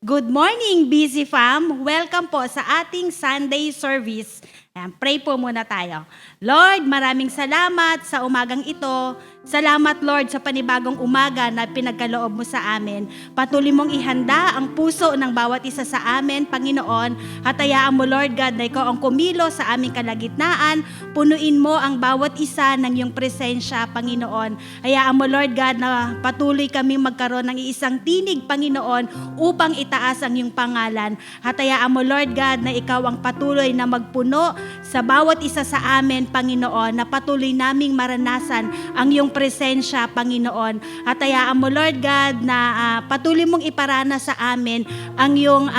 Good morning, Busy Fam! Welcome po sa ating Sunday service. Ayan, pray po muna tayo. Lord, maraming salamat sa umagang ito. Salamat, Lord, sa panibagong umaga na pinagkaloob mo sa amin. Patuloy mong ihanda ang puso ng bawat isa sa amin, Panginoon. At hayaan mo, Lord God, na ikaw ang kumilo sa aming kalagitnaan. Punuin mo ang bawat isa ng iyong presensya, Panginoon. Hayaan mo, Lord God, na patuloy kami magkaroon ng isang tinig, Panginoon, upang itaas ang iyong pangalan. At hayaan mo, Lord God, na ikaw ang patuloy na magpuno sa bawat isa sa amin, Panginoon, na patuloy naming maranasan ang iyong presensya, Panginoon. At hayaan mo, Lord God, na patuloy mong iparana sa amin ang iyong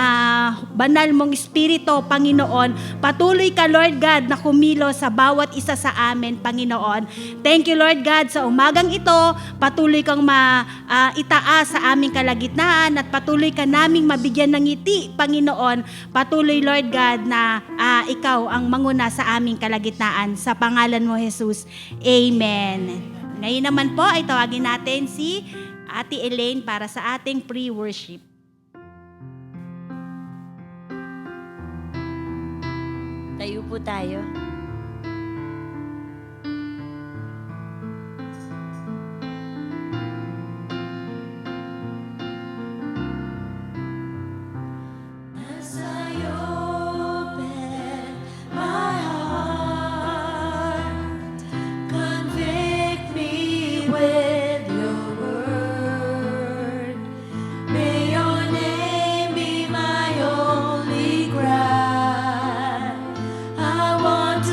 banal mong espiritu, Panginoon. Patuloy ka, Lord God, na kumilo sa bawat isa sa amin, Panginoon. Thank you, Lord God, sa umagang ito. Patuloy kang itaas sa aming kalagitnaan at patuloy ka naming mabigyan ng ngiti, Panginoon. Patuloy, Lord God, na ikaw ang manguna sa aming kalagitnaan. Sa pangalan mo, Jesus. Amen. Ngayon naman po ay tawagin natin si Ate Elaine para sa ating pre-worship. Tayo po tayo. I want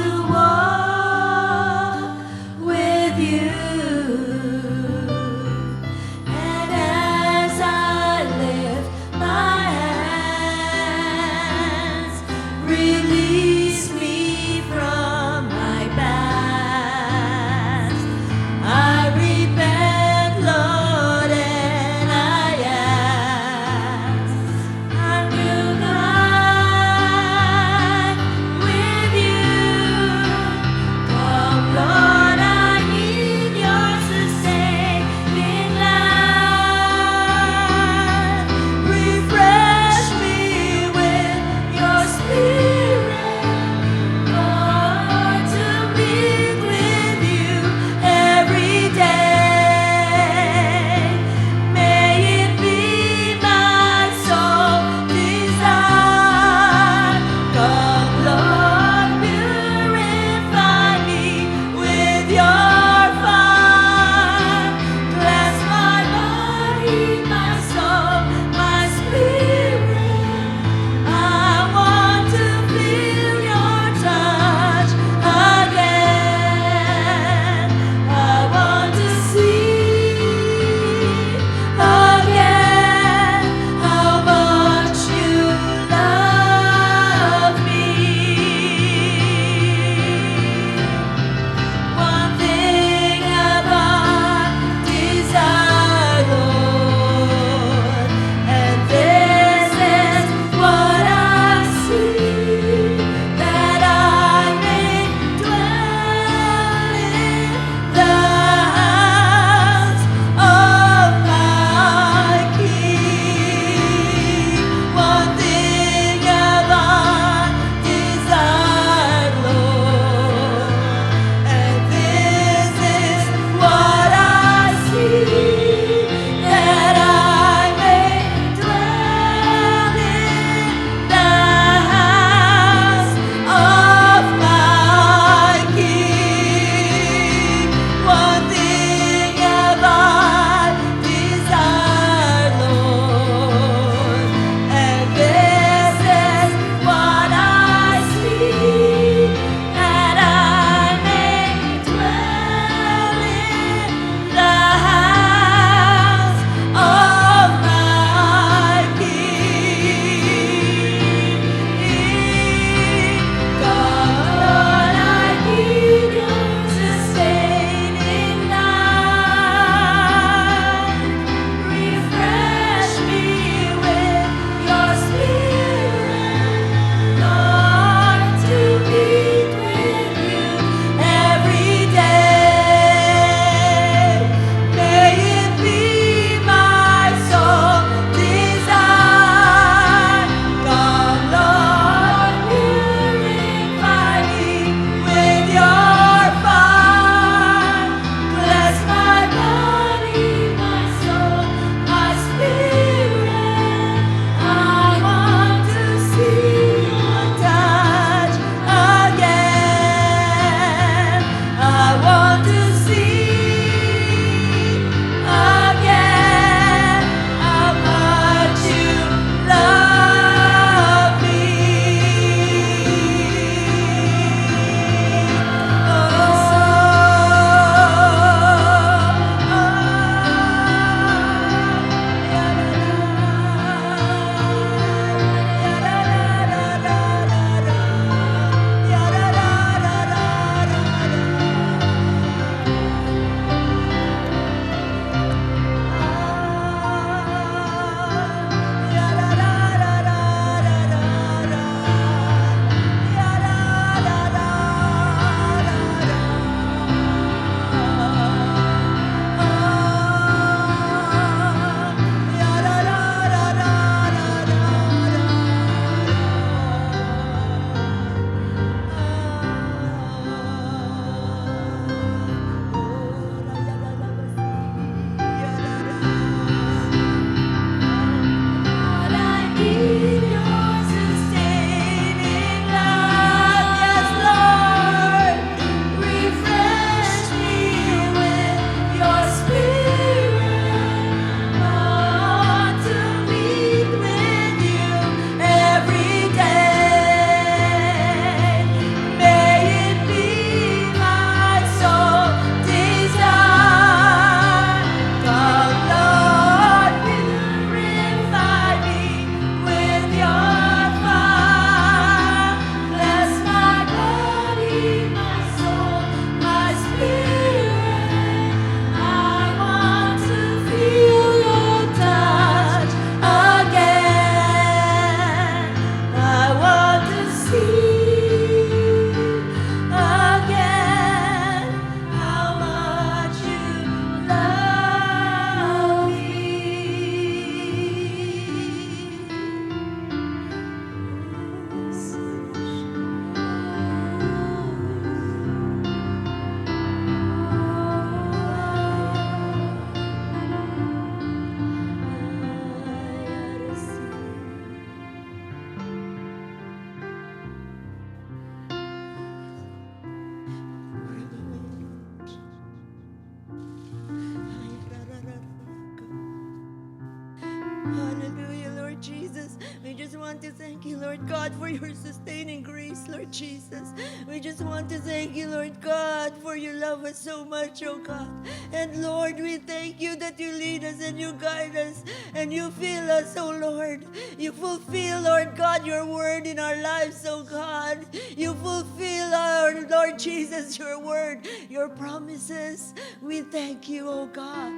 to thank you, Lord God, for your sustaining grace, Lord Jesus. We just want to thank you, Lord God, for you love us so much, oh God. And Lord, we thank you that you lead us and you guide us and you fill us, oh Lord. You fulfill, Lord God, your word in our lives, oh God. You fulfill, our Lord Jesus, your word, your promises. We thank you, oh God.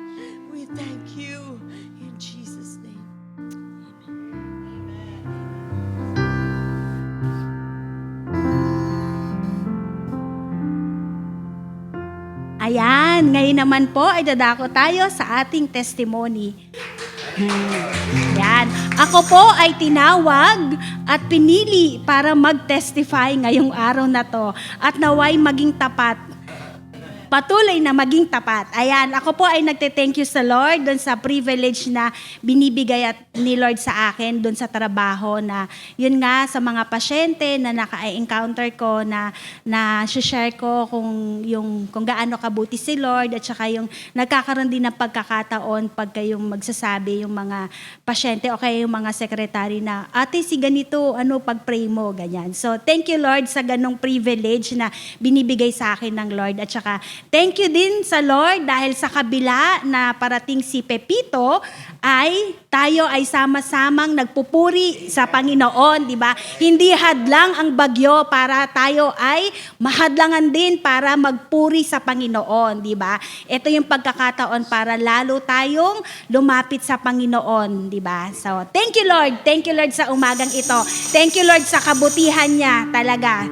We thank you in Jesus' name. Ayan, ngayon naman po ay dadako tayo sa ating testimony. Yan. Ako po ay tinawag at pinili para mag-testify ngayong araw na to at naway maging tapat. Patuloy na maging tapat. Ayan, ako po ay nagte-thank you sa Lord doon sa privilege na binibigay ni Lord sa akin doon sa trabaho na yun nga sa mga pasyente na naka-encounter ko na share ko kung gaano kabuti si Lord at saka yung nagkakaroon din ng pagkakataon pag kayong magsasabi yung mga pasyente o kaya yung mga sekretary na ate si ganito pag-pray mo ganyan. So thank you Lord sa ganong privilege na binibigay sa akin ng Lord at saka thank you din sa Lord dahil sa kabila na parating si Pepito ay tayo ay sama-samang nagpupuri sa Panginoon, di ba? Hindi hadlang ang bagyo para tayo ay mahadlangan din para magpuri sa Panginoon, di ba? Ito yung pagkakataon para lalo tayong lumapit sa Panginoon, di ba? So, thank you Lord. Thank you Lord sa umagang ito. Thank you Lord sa kabutihan niya talaga.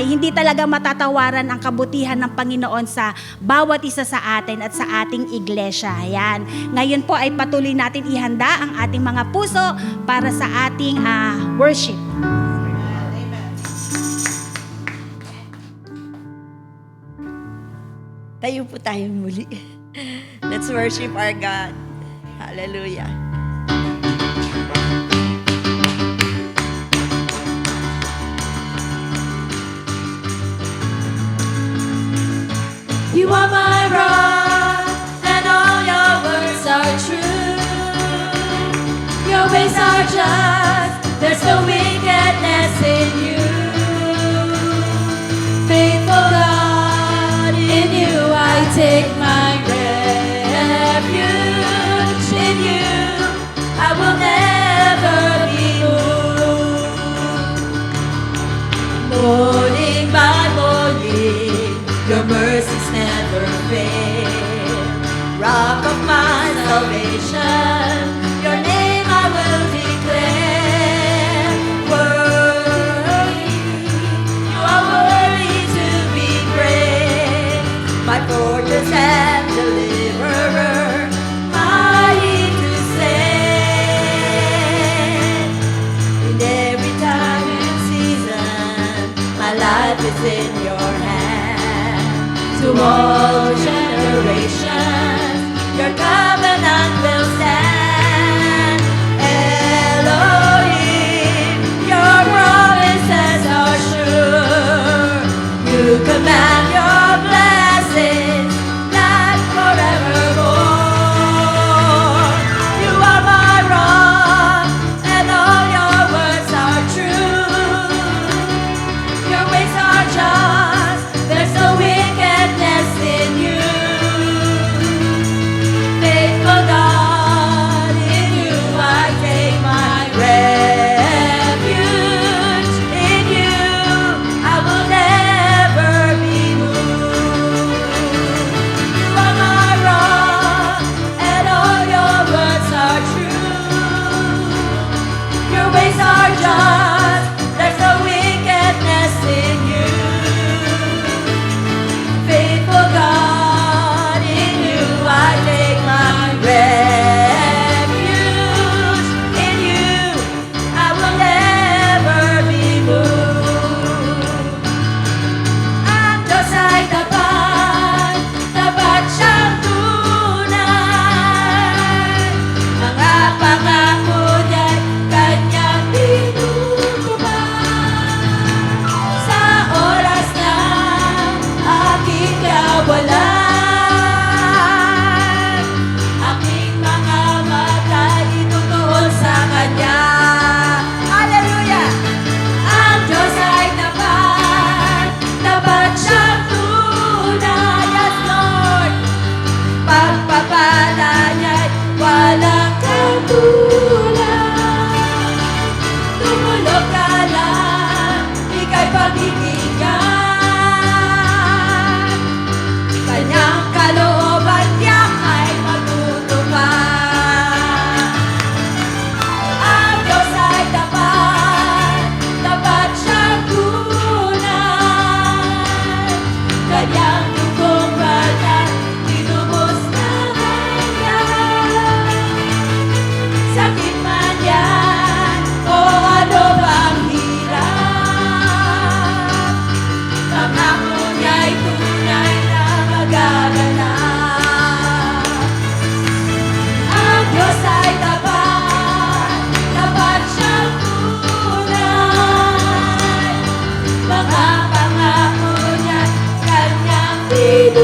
Hindi talaga matatawaran ang kabutihan ng Panginoon sa bawat isa sa atin at sa ating iglesia. Ayan. Ngayon po ay patuloy natin ihanda ang ating mga puso para sa ating worship. Tayo po tayo muli. Let's worship our God. Hallelujah. You are my rock, and all your words are true. Your ways are just, there's no wickedness in you. Faithful God, in you I take my refuge. In you I will never be moved. Morning by morning, your mercies never fail. Rock of my salvation, your name I will declare. Worthy, you are worthy to be praised. My fortress and deliverer, mighty to save. In every time and season, my life is in your hands. To all generations, your covenant will stand. Elohim, your promises are sure. You command your blessings, not forevermore. You are my rock, and all your words are true. Your ways are just, there's no wickedness in you.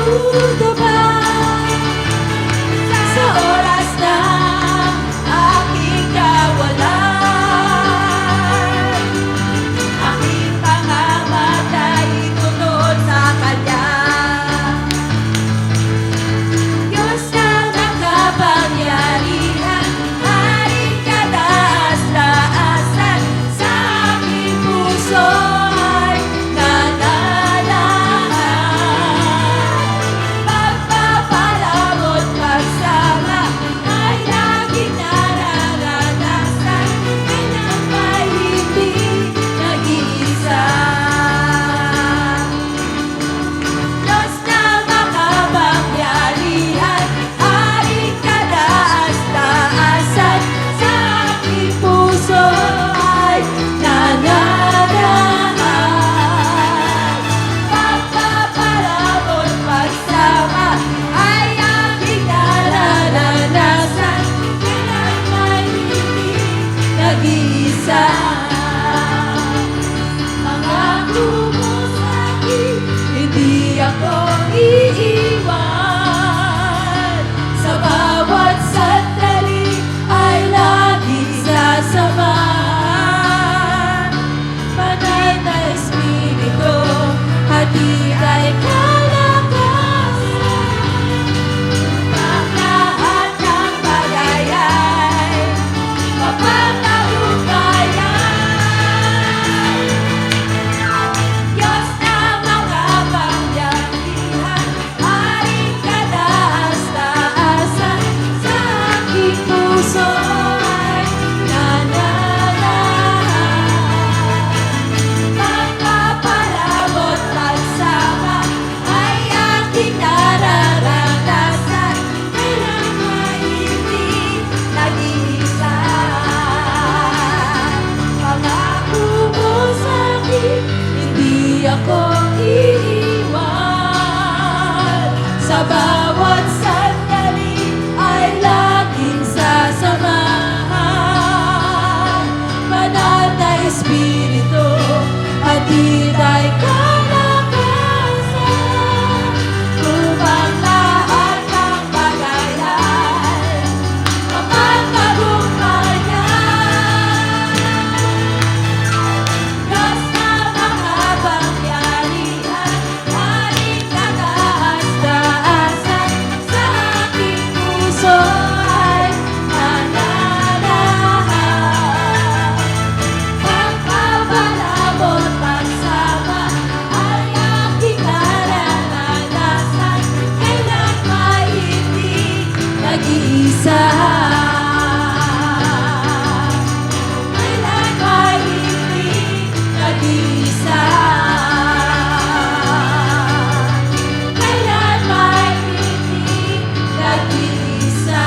mundo ba? Sa oras na aking kawalan, aking pangamatay tunod sa Kanya. Diyos na makapangyarihan, Haring kataas-taasan, sa aking puso ay nananahan. Pagpapalabot pagsama ay laging nararanasan, kanyang may hindi nag-iisa. Diyos na makapangyarihan, Haring kataas-taasan, sa aking puso ay nananahan. Pagpapalabot pagsama ay aking nararanasan, kailan may hindi nag-iisa. Pangako mo sa'kin, hindi ako iiwan. Sa bawat sandali ay laging sasamahan. Panay na Espiritu, hatid ay kalakasan. Ang lahat ng bagay ay mapagtagumpayan. Diyos na makapangyarihan, Haring kataas-taasan, sa aking puso ay nananahan. Pagpapalabot pagsama ay aking nararanasan, kailan may hindi nag-iisa. Pangako mo sa'kin, hindi ako iiwan. Sa bawat sandali ay laging sasamahan. Banal na Espiritu, hatid ay kalakasan, upang lahat ng bagay ay mapagtagumpayan. Diyos na makapangyarihan, Haring kataas-taasan, sa aking puso ay nananahan. Pagpapalabot pagsama ay aking nararanasan, kailan may hindi nag-iisa. Kailan may hindi nag-iisa. Kailan may hindi nag-iisa.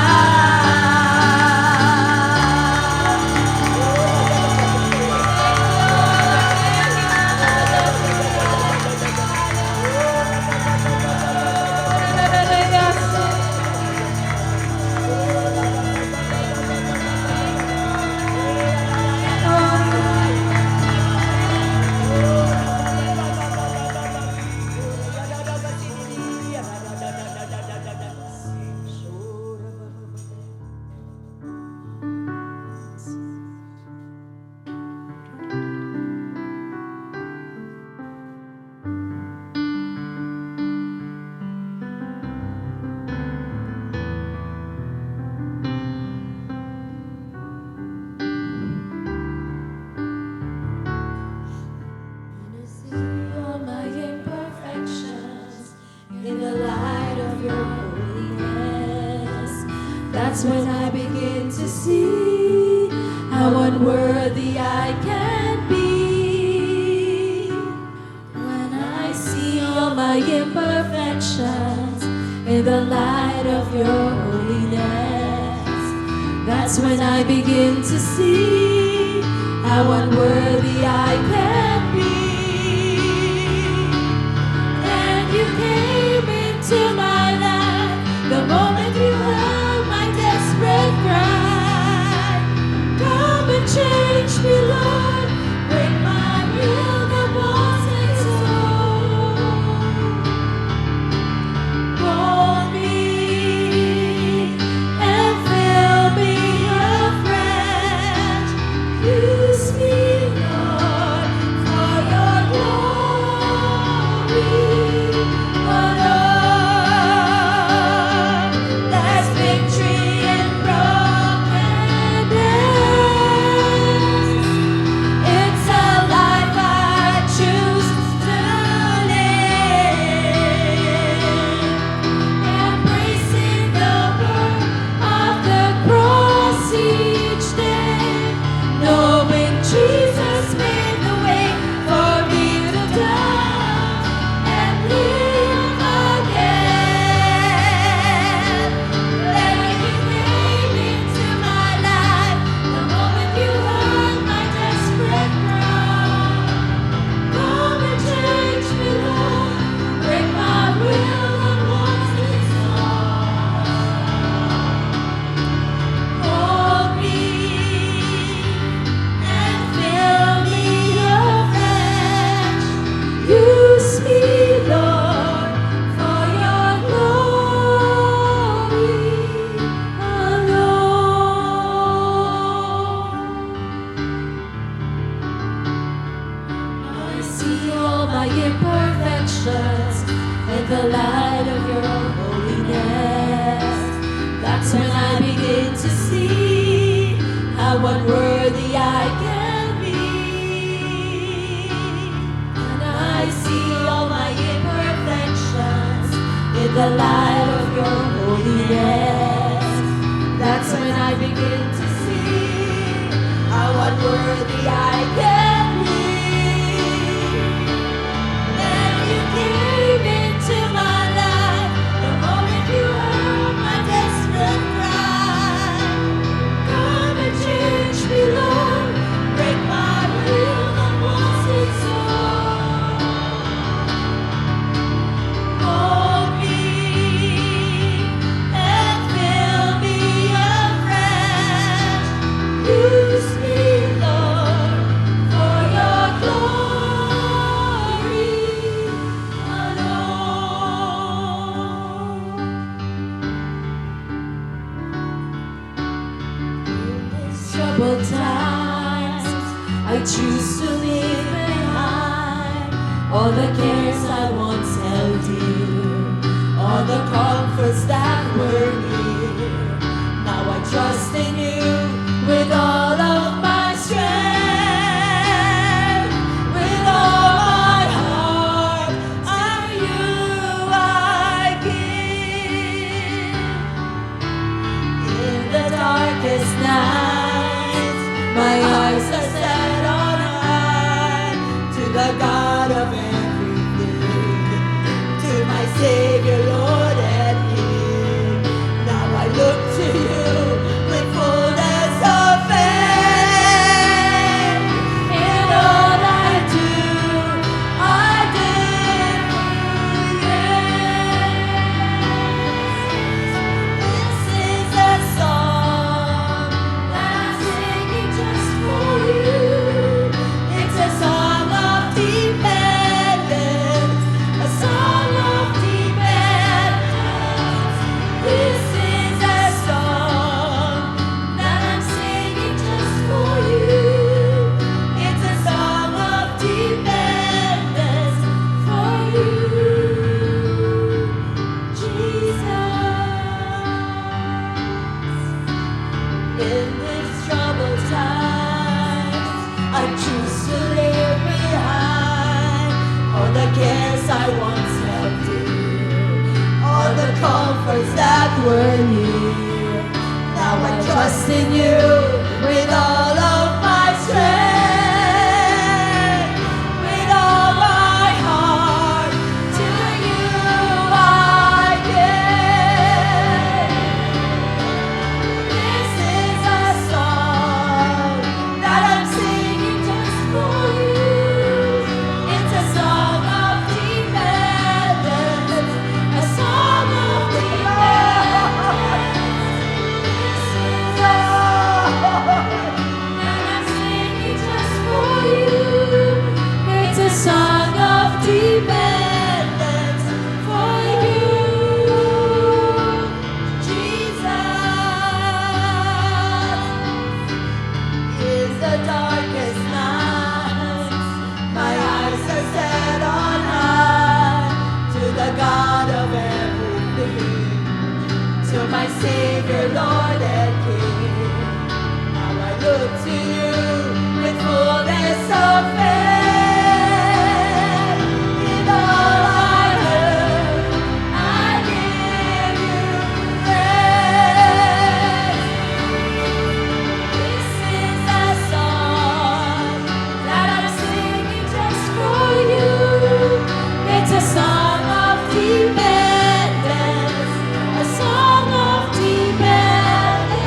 When I see all my imperfections in the light of your holiness, that's when I begin to see how unworthy I can be. When I see all my imperfections in the light of your holiness, that's when I begin to see how unworthy I can be. And you came into my life the moment you heard my desperate cry. Come and change me, Lord, break my will that wasn't so. see all my imperfections in the light of your holiness. That's when I begin to see how unworthy I can be. When I see all my imperfections in the light of your holiness, that's when I begin to see how unworthy I can be. Then you came into my life the moment you heard my desperate cry. Come and change me, Lord, break my will unwanted soul. Mold me and fill me afresh. Use me, Lord, for your glory alone. In these troubled times, I choose to leave behind all the cares I once held dear, all the comforts that were near. Now I trust in you with all of my strength, with all my heart. I'm you I give. In the darkest nights, my eyes are set on high to the God of everything, to my Savior, Lord and King. Now I look to you with fullness of faith. In all I do for you. This is a song that I'm singing just for you. It's a song of dependence, a song of dependence. This is a song that I'm singing just for you. It's a song of dependence for you, Jesus. In these troubled times, I choose to leave behind all the cares I once held dear, all the comforts that were near. Now I trust in you with all of my strength, with all my heart. To you I give. This is a song that I'm singing just for you. It's a song of dependence, a song of dependence. This is a song that I'm singing just for you. It's a song of dependence for you, Jesus. Is the darkest night, my eyes are set on high to the God of everything, to my Savior, Lord and King. Now I look to you with fullness of faith. In all I heard, I give you praise. This is a song that I'm singing just for you. It's a song of dependence, a song of dependence.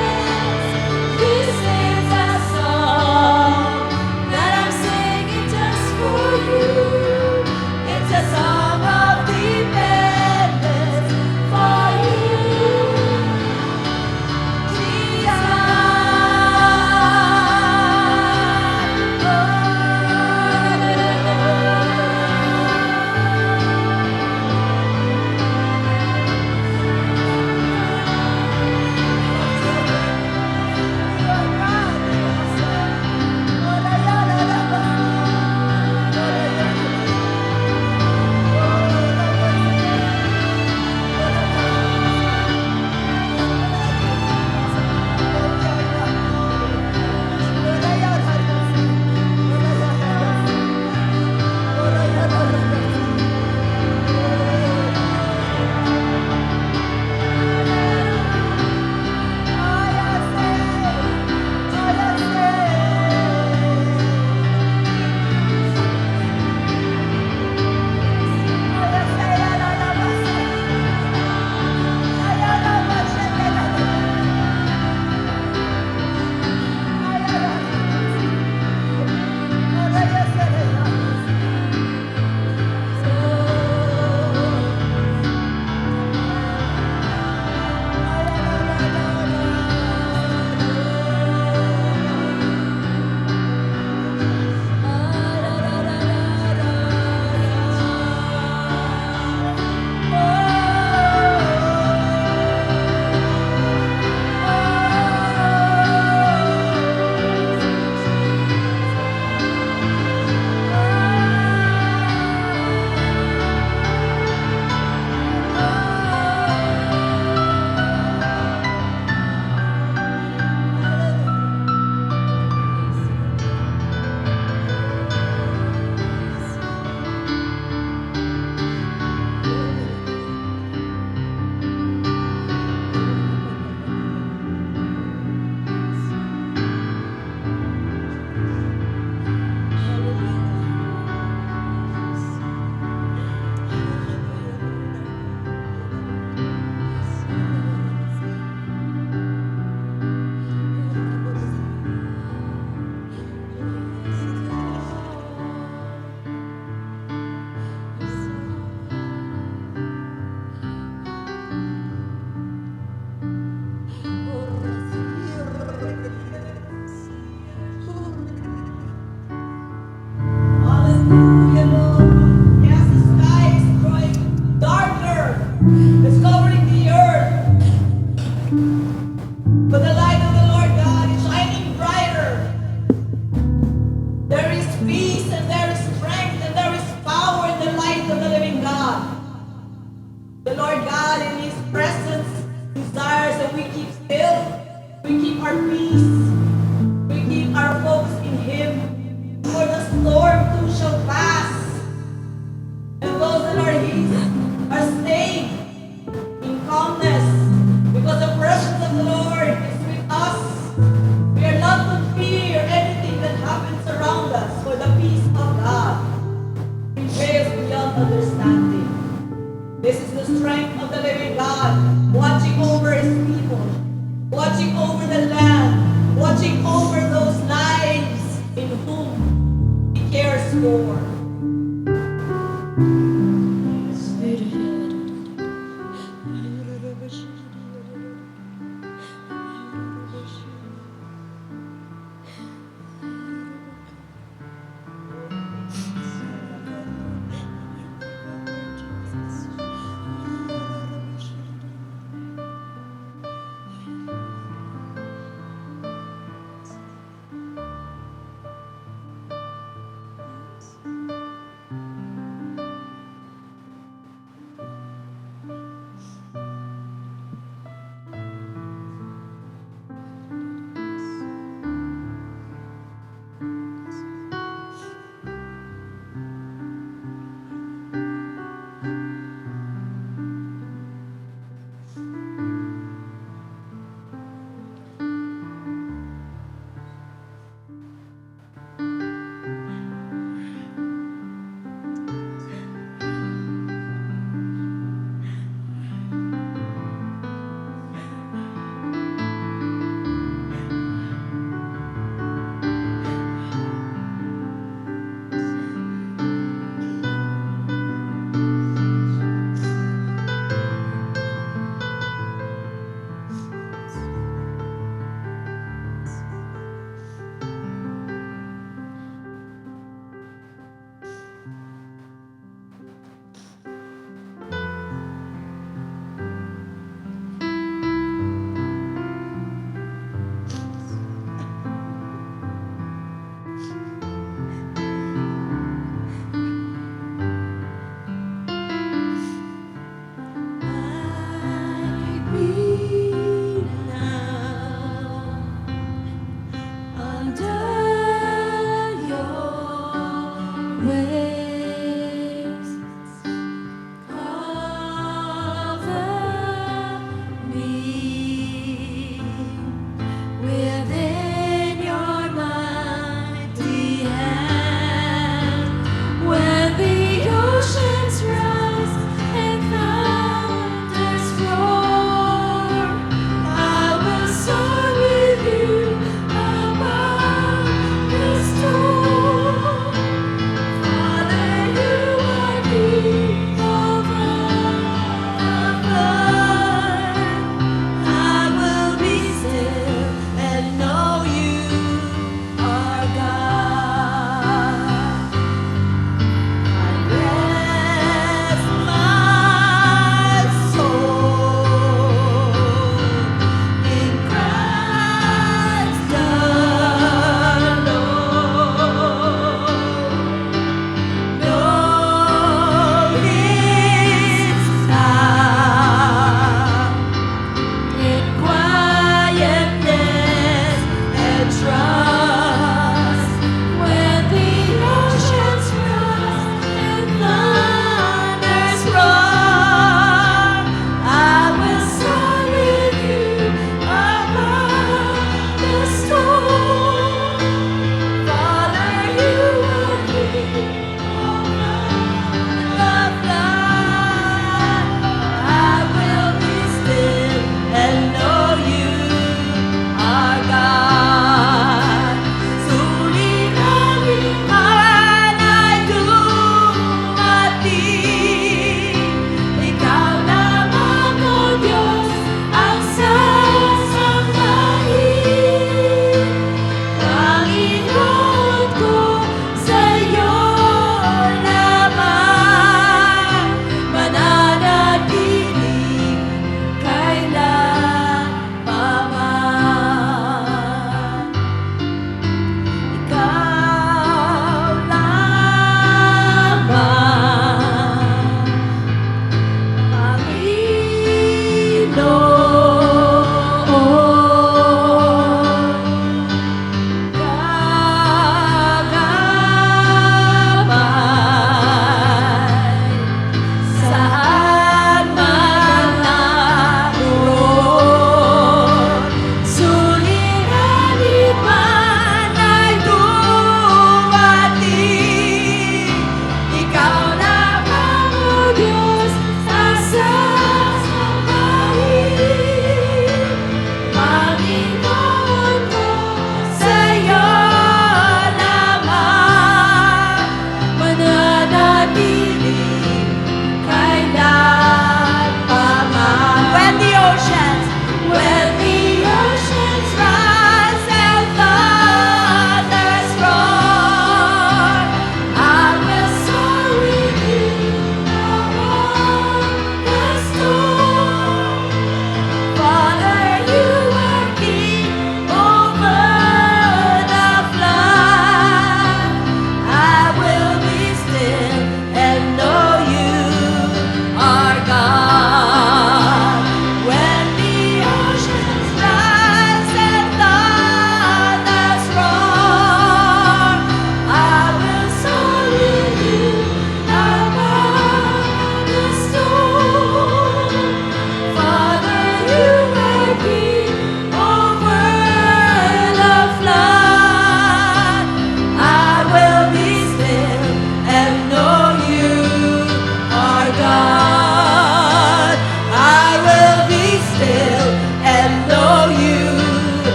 peace and there is strength and there is power in the light of the living God. The Lord God in His presence desires that we keep still, we keep our peace, we keep our focus in Him. For the storm too shall pass, and those that are His are staying in calmness because the presence of the Lord is with us. We are not to fear anything that happens around us, for the peace of God prevails beyond understanding. This is the strength of the living God, watching over His people, watching over the land, watching over those lives in whom He cares for.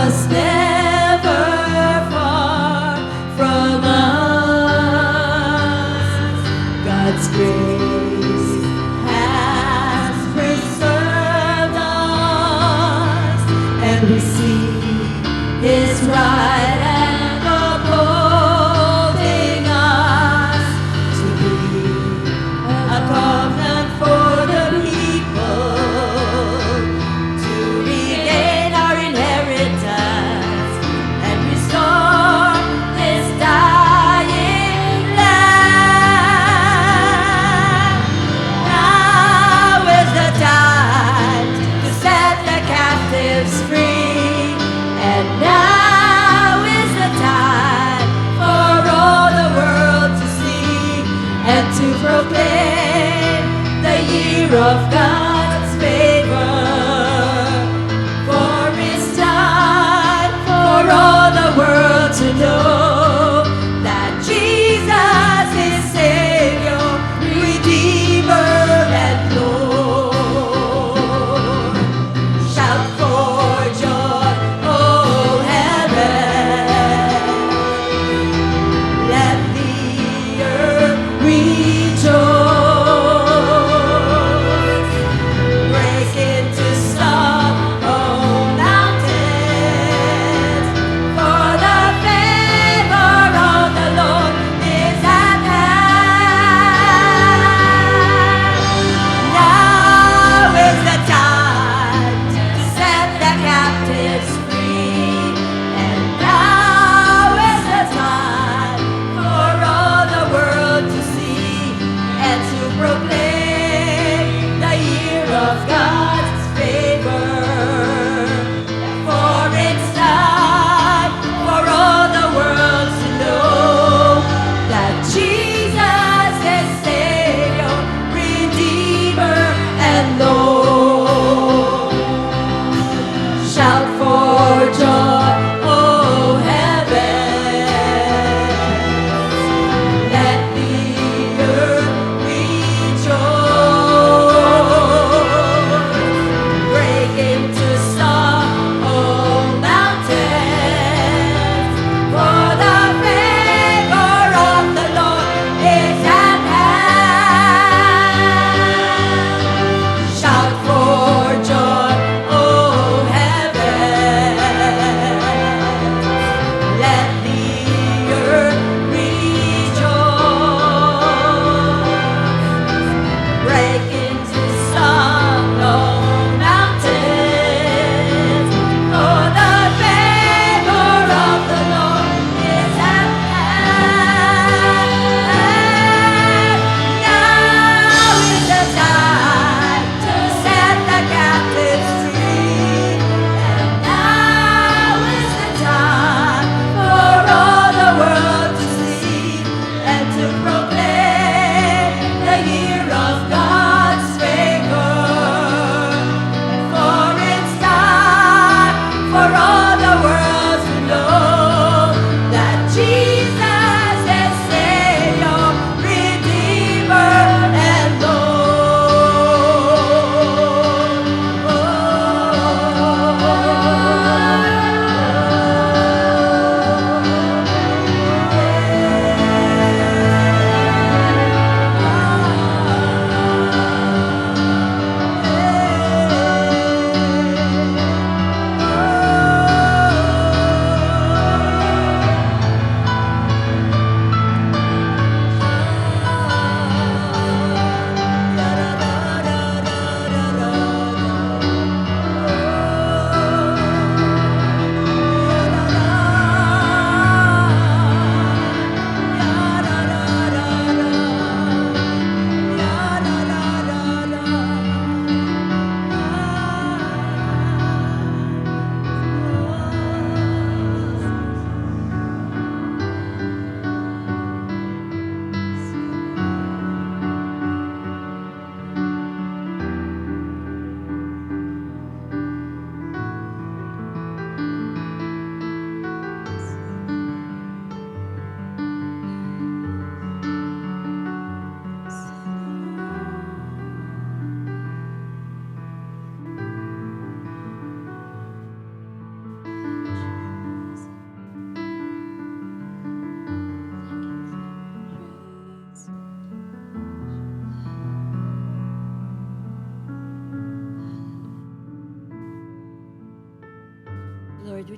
was never far from us. God's grace has preserved us, and we see His right hand upholding us to be a covenant for the people, to regain our inheritance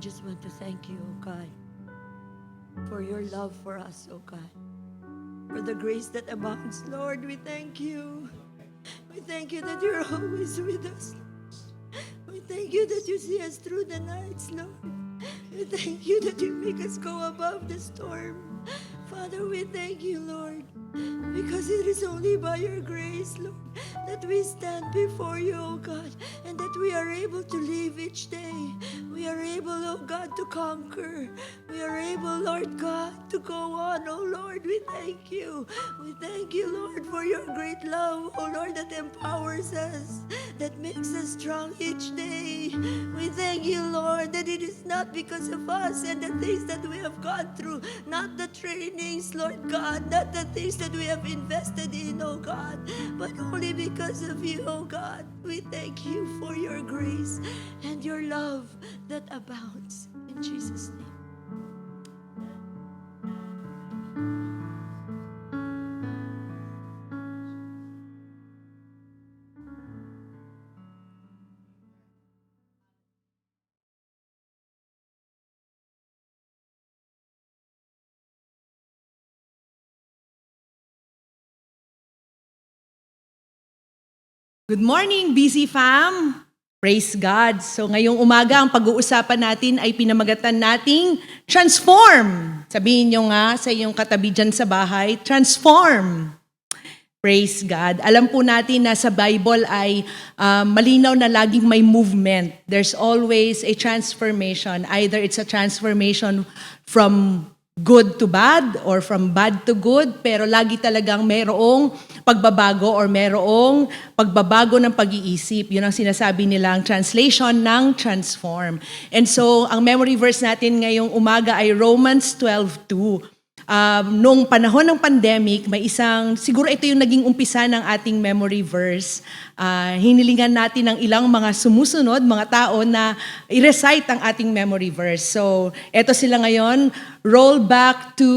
just want to thank you, oh God, for your love for us, oh God. For the grace that abounds, Lord, we thank you. We thank you that you're always with us. We thank you that you see us through the nights, Lord. We thank you that you make us go above the storm. Father, we thank you, Lord, because it is only by your grace, Lord, that we stand before you, oh God, and that we are able to live each day. We are able, oh God, to conquer. We are able, Lord God, to go on, oh Lord. We thank you. We thank you, Lord, for your great love, oh Lord, that empowers us, that makes us strong each day. We thank you, Lord, that it is not because of us and the things that we have gone through, not the trainings, Lord God, not the things that we have invested in, oh God, but only because of you, oh God. We thank you for your grace and your love that abounds. In Jesus' name. Good morning, Busy Fam! Praise God! So ngayong umaga, ang pag-uusapan natin ay pinamagatan nating transform. Sabihin nyo nga sa iyong katabi dyan sa bahay, transform. Praise God. Alam po natin na sa Bible ay malinaw na laging may movement. There's always a transformation. Either it's a transformation from good to bad or from bad to good, pero lagi talagang mayroong pagbabago or mayroong pagbabago ng pag-iisip. Yun ang sinasabi nilang translation ng transform. And so, ang memory verse natin ngayong umaga ay Romans 12:2. Noong panahon ng pandemic, may isang, siguro ito yung naging umpisa ng ating memory verse. Hinilingan natin ng ilang mga sumusunod, mga tao na i-recite ang ating memory verse. So, eto sila ngayon. Roll back to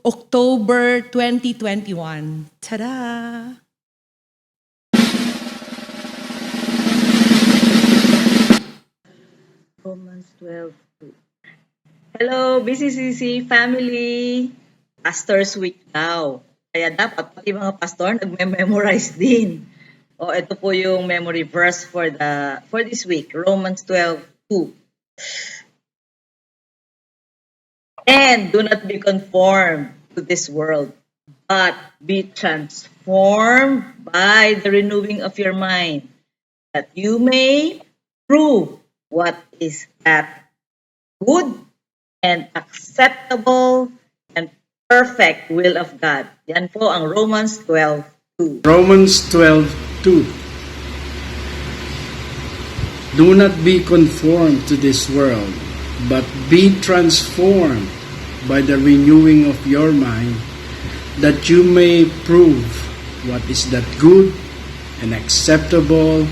October 2021. Tada! Romans 12:2. Hello, BCCC family! Pastor's Week now. Kaya dapat pati mga pastor nagme-memorize din. O ito po yung memory verse for this week, Romans 12:2. And do not be conformed to this world, but be transformed by the renewing of your mind, that you may prove what is that good and acceptable and perfect will of God. Yan po ang Romans 12:2. Romans 12:2. Do not be conformed to this world, but be transformed by the renewing of your mind, that you may prove what is that good and acceptable,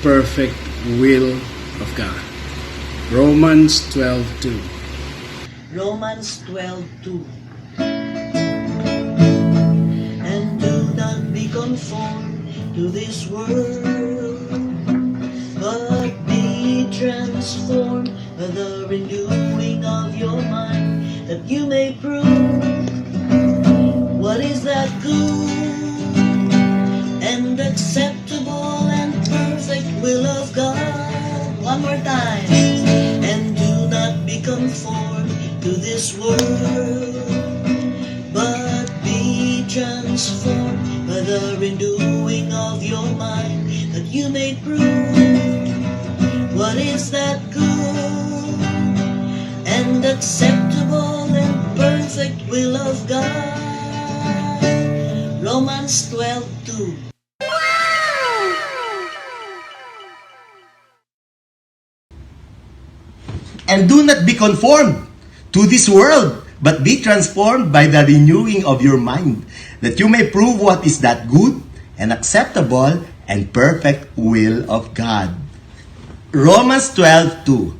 perfect will of God. Romans 12:2. Romans 12:2. And do not be conformed to this world, but be transformed by the renewing of your mind, that you may prove what is that good and acceptable and perfect will of God. One more time. And do not be conformed to this world, but be transformed by the renewing of your mind, that you may prove what is that good and acceptable and perfect will of God. Romans 12:2. And do not be conformed to this world, but be transformed by the renewing of your mind, that you may prove what is that good and acceptable and perfect will of God. Romans 12:2.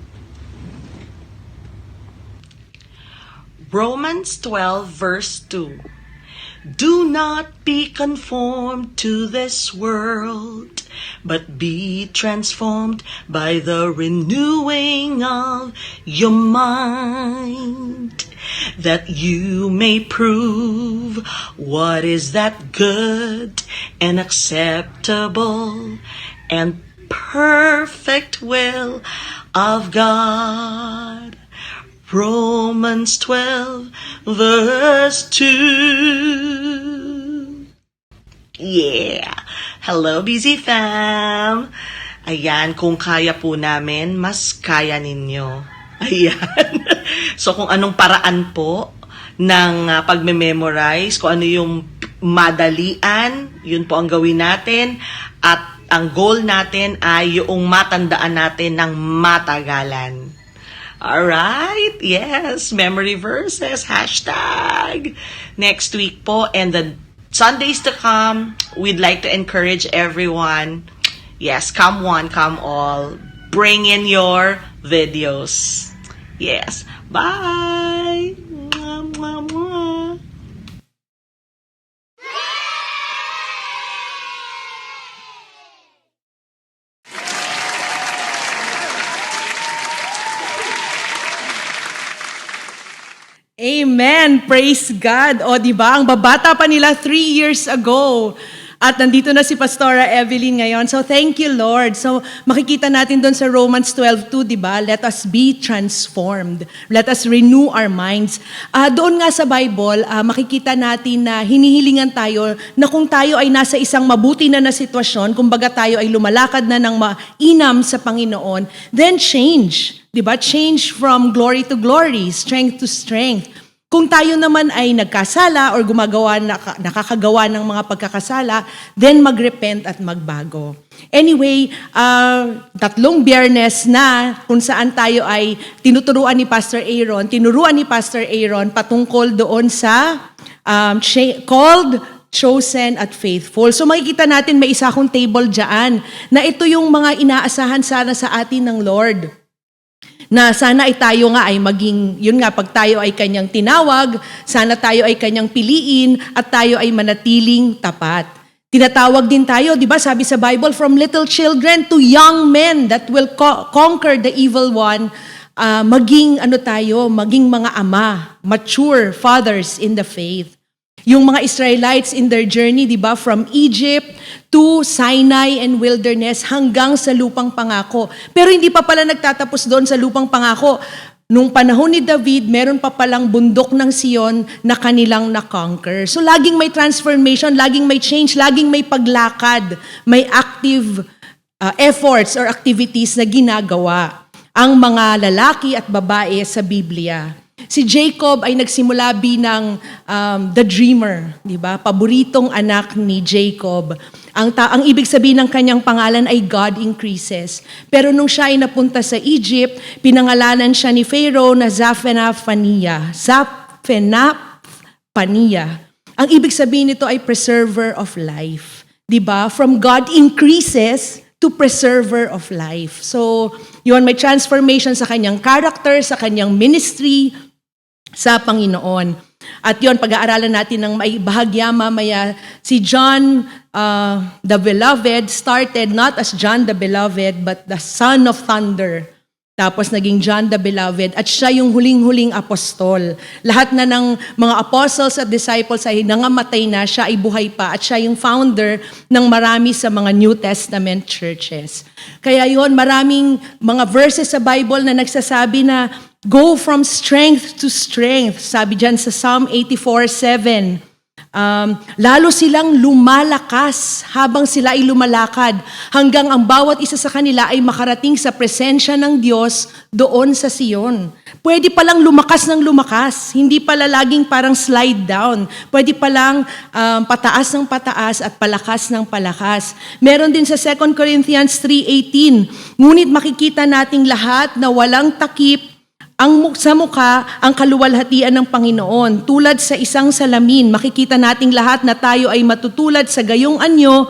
Romans 12 verse 2. Do not be conformed to this world, but be transformed by the renewing of your mind, that you may prove what is that good and acceptable and perfect will of God. Romans 12, verse 2. Yeah! Hello, Busy Fam! Ayan, kung kaya po namin, mas kaya ninyo. Ayan. So, kung anong paraan po ng pagme-memorize, kung ano yung madalian, yun po ang gawin natin. At ang goal natin ay yung matandaan natin ng matagalan. Alright, yes, memory verses, hashtag. Next week po, and the Sundays to come, we'd like to encourage everyone. Yes, come one, come all. Bring in your videos. Yes, bye! Mwah, mwah, mwah. Amen! Praise God! O, di ba? Ang babata pa nila 3 years ago. At nandito na si Pastora Evelyn ngayon. So, thank you, Lord. So, makikita natin doon sa Romans 12:2, di ba? Let us be transformed. Let us renew our minds. Doon nga sa Bible, makikita natin na hinihilingan tayo na kung tayo ay nasa isang mabuti na sitwasyon, kumbaga tayo ay lumalakad na ng mainam sa Panginoon, then change. Di ba? Change from glory to glory, strength to strength. Kung tayo naman ay nagkasala or nakakagawa ng mga pagkakasala, then magrepent at magbago. Anyway, 3 Biyernes na kung saan tayo ay tinuruan ni Pastor Aaron patungkol doon sa called, chosen at faithful. So makikita natin may isa akong table dyan na ito yung mga inaasahan sana sa atin ng Lord. Na sana ay tayo nga ay maging, yun nga, pag tayo ay kanyang tinawag, sana tayo ay kanyang piliin at tayo ay manatiling tapat. Tinatawag din tayo, di ba, sabi sa Bible, from little children to young men that will conquer the evil one, maging mga ama, mature fathers in the faith. Yung mga Israelites in their journey, di ba, from Egypt to Sinai and wilderness hanggang sa lupang pangako. Pero hindi pa pala nagtatapos doon sa lupang pangako. Nung panahon ni David, meron pa palang bundok ng Sion na kanilang na-conquer. So laging may transformation, laging may change, laging may paglakad, may active efforts or activities na ginagawa ang mga lalaki at babae sa Biblia. Si Jacob ay nagsimula bilang the dreamer, di ba? Paboritong anak ni Jacob. Ang ibig sabihin ng kanyang pangalan ay God increases. Pero nung siya ay napunta sa Egypt, pinangalanan siya ni Pharaoh na Zaphenath-Paneah. Ang ibig sabihin nito ay preserver of life. Di ba? From God increases to preserver of life. So, yun, may transformation sa kanyang character, sa kanyang ministry, sa Panginoon. At yon, pag-aaralan natin ng may bahagya mamaya. Si John the Beloved started not as John the Beloved, but the Son of Thunder. Tapos naging John the Beloved. At siya yung huling-huling apostol. Lahat na ng mga apostles at disciples ay nangamatay na, siya ay buhay pa. At siya yung founder ng marami sa mga New Testament churches. Kaya yon, maraming mga verses sa Bible na nagsasabi na go from strength to strength. Sabi dyan sa Psalm 84:7. Lalo silang lumalakas habang sila ay lumalakad hanggang ang bawat isa sa kanila ay makarating sa presensya ng Diyos doon sa Sion. Pwede palang lumakas ng lumakas, hindi pala laging parang slide down. Pwede palang pataas ng pataas at palakas ng palakas. Meron din sa 2 Corinthians 3:18, ngunit makikita nating lahat na walang takip sa mukha ang kaluwalhatian ng Panginoon. Tulad sa isang salamin, makikita nating lahat na tayo ay matutulad sa gayong anyo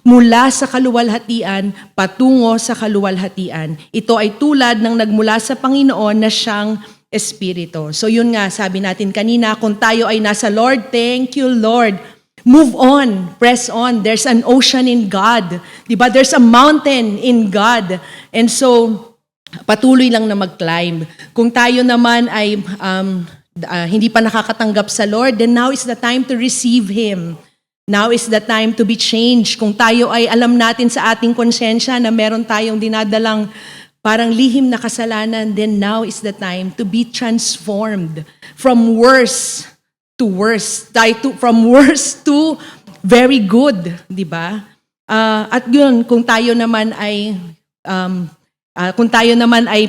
mula sa kaluwalhatian patungo sa kaluwalhatian. Ito ay tulad ng nagmula sa Panginoon na siyang Espiritu. So yun nga, sabi natin kanina, kung tayo ay nasa Lord, thank you Lord. Move on, press on. There's an ocean in God. Diba? There's a mountain in God. And so, patuloy lang na mag-climb. Kung tayo naman ay hindi pa nakakatanggap sa Lord, then now is the time to receive Him. Now is the time to be changed. Kung tayo ay alam natin sa ating konsensya na meron tayong dinadalang parang lihim na kasalanan, then now is the time to be transformed from worse to worse. From worse to very good, di ba? At yun, kung tayo naman ay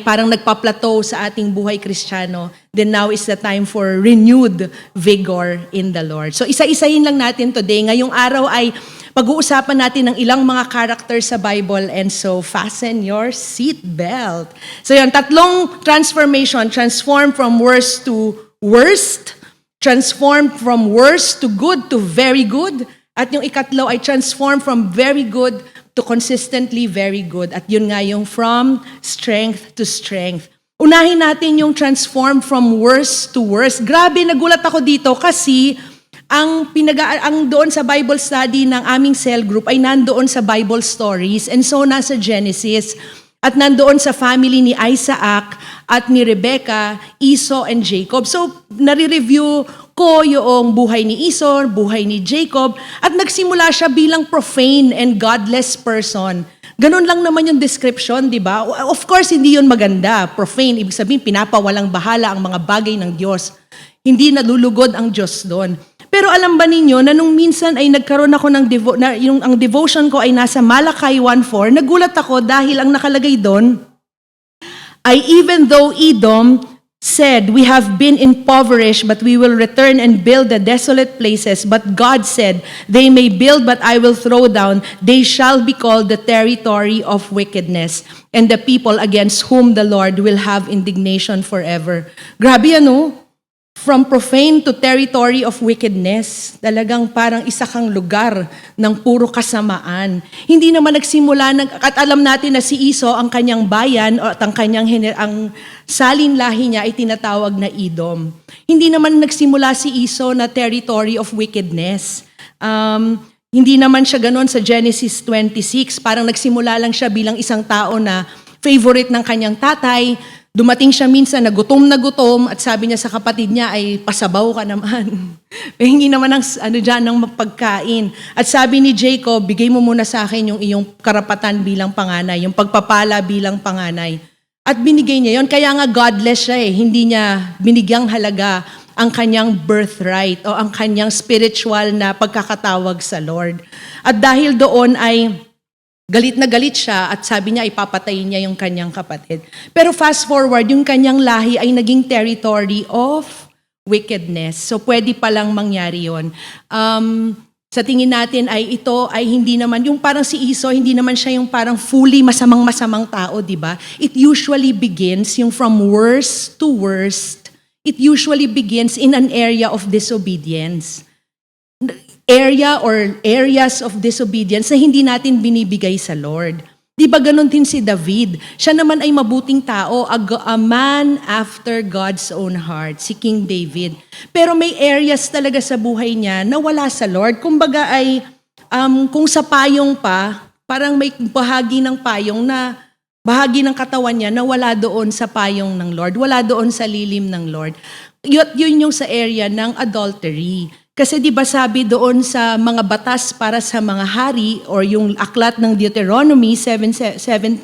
parang nagpa-plateau sa ating buhay Kristiyano, then now is the time for renewed vigor in the Lord. So isa-isahin lang natin today. Ngayong araw ay pag-uusapan natin ng ilang mga characters sa Bible, and so fasten your seat belt. So yan, tatlong transformation: transform from worst to worst, transform from worst to good to very good, at yung ikatlo ay transform from very good to consistently very good. At yun nga yung from strength to strength. Unahin natin yung transform from worst to worst. Grabe, nagulat ako dito kasi ang doon sa Bible study ng aming cell group ay nandoon sa Bible stories, and so nasa Genesis, at nandoon sa family ni Isaac at ni Rebecca, Esau and Jacob. So nare-review ko yung buhay ni Esau, buhay ni Jacob, at nagsimula siya bilang profane and godless person. Ganun lang naman yung description, di ba? Of course, hindi yun maganda. Profane, ibig sabihin, pinapawalang bahala ang mga bagay ng Diyos. Hindi nalulugod ang Diyos doon. Pero alam ba ninyo na nung minsan ay nagkaroon ako ng ang devotion ko ay nasa Malachi 1:4, nagulat ako dahil ang nakalagay doon ay, even though Edom said, we have been impoverished, but we will return and build the desolate places. But God said, they may build, but I will throw down. They shall be called the territory of wickedness, and the people against whom the Lord will have indignation forever. Grabe ano? From profane to territory of wickedness. Talagang parang isa kang lugar ng puro kasamaan. Hindi naman nagsimula, at alam natin na si Esau, ang kanyang bayan, at ang salin lahi niya ay tinatawag na Edom. Hindi naman nagsimula si Esau na territory of wickedness. Hindi naman siya ganon sa Genesis 26. Parang nagsimula lang siya bilang isang tao na favorite ng kanyang tatay. Dumating siya minsan na gutom at sabi niya sa kapatid niya ay, pasabaw ka naman. Hingi naman ng pagkain. At sabi ni Jacob, bigay mo muna sa akin yung iyong karapatan bilang panganay, yung pagpapala bilang panganay. At binigay niya yon. Kaya nga godless siya hindi niya binigyang halaga ang kanyang birthright o ang kanyang spiritual na pagkakatawag sa Lord. At dahil doon ay galit na galit siya at sabi niya ipapatayin niya yung kanyang kapatid. Pero fast forward, yung kanyang lahi ay naging territory of wickedness. So pwede palang mangyari yun. Sa tingin natin ay ito ay hindi naman, yung parang si Esau, hindi naman siya yung parang fully masamang tao, di ba? It usually begins, yung from worst to worst, it usually begins in an area of disobedience. Areas of disobedience na hindi natin binibigay sa Lord. Di ba ganon din si David? Siya naman ay mabuting tao, a man after God's own heart, si King David. Pero may areas talaga sa buhay niya na wala sa Lord. Kumbaga ay, kung sa payong pa, parang may bahagi ng payong na, bahagi ng katawan niya na wala doon sa payong ng Lord, wala doon sa lilim ng Lord. Yun yung sa area ng adultery. Kasi di ba sabi doon sa mga batas para sa mga hari or yung aklat ng Deuteronomy 17:17,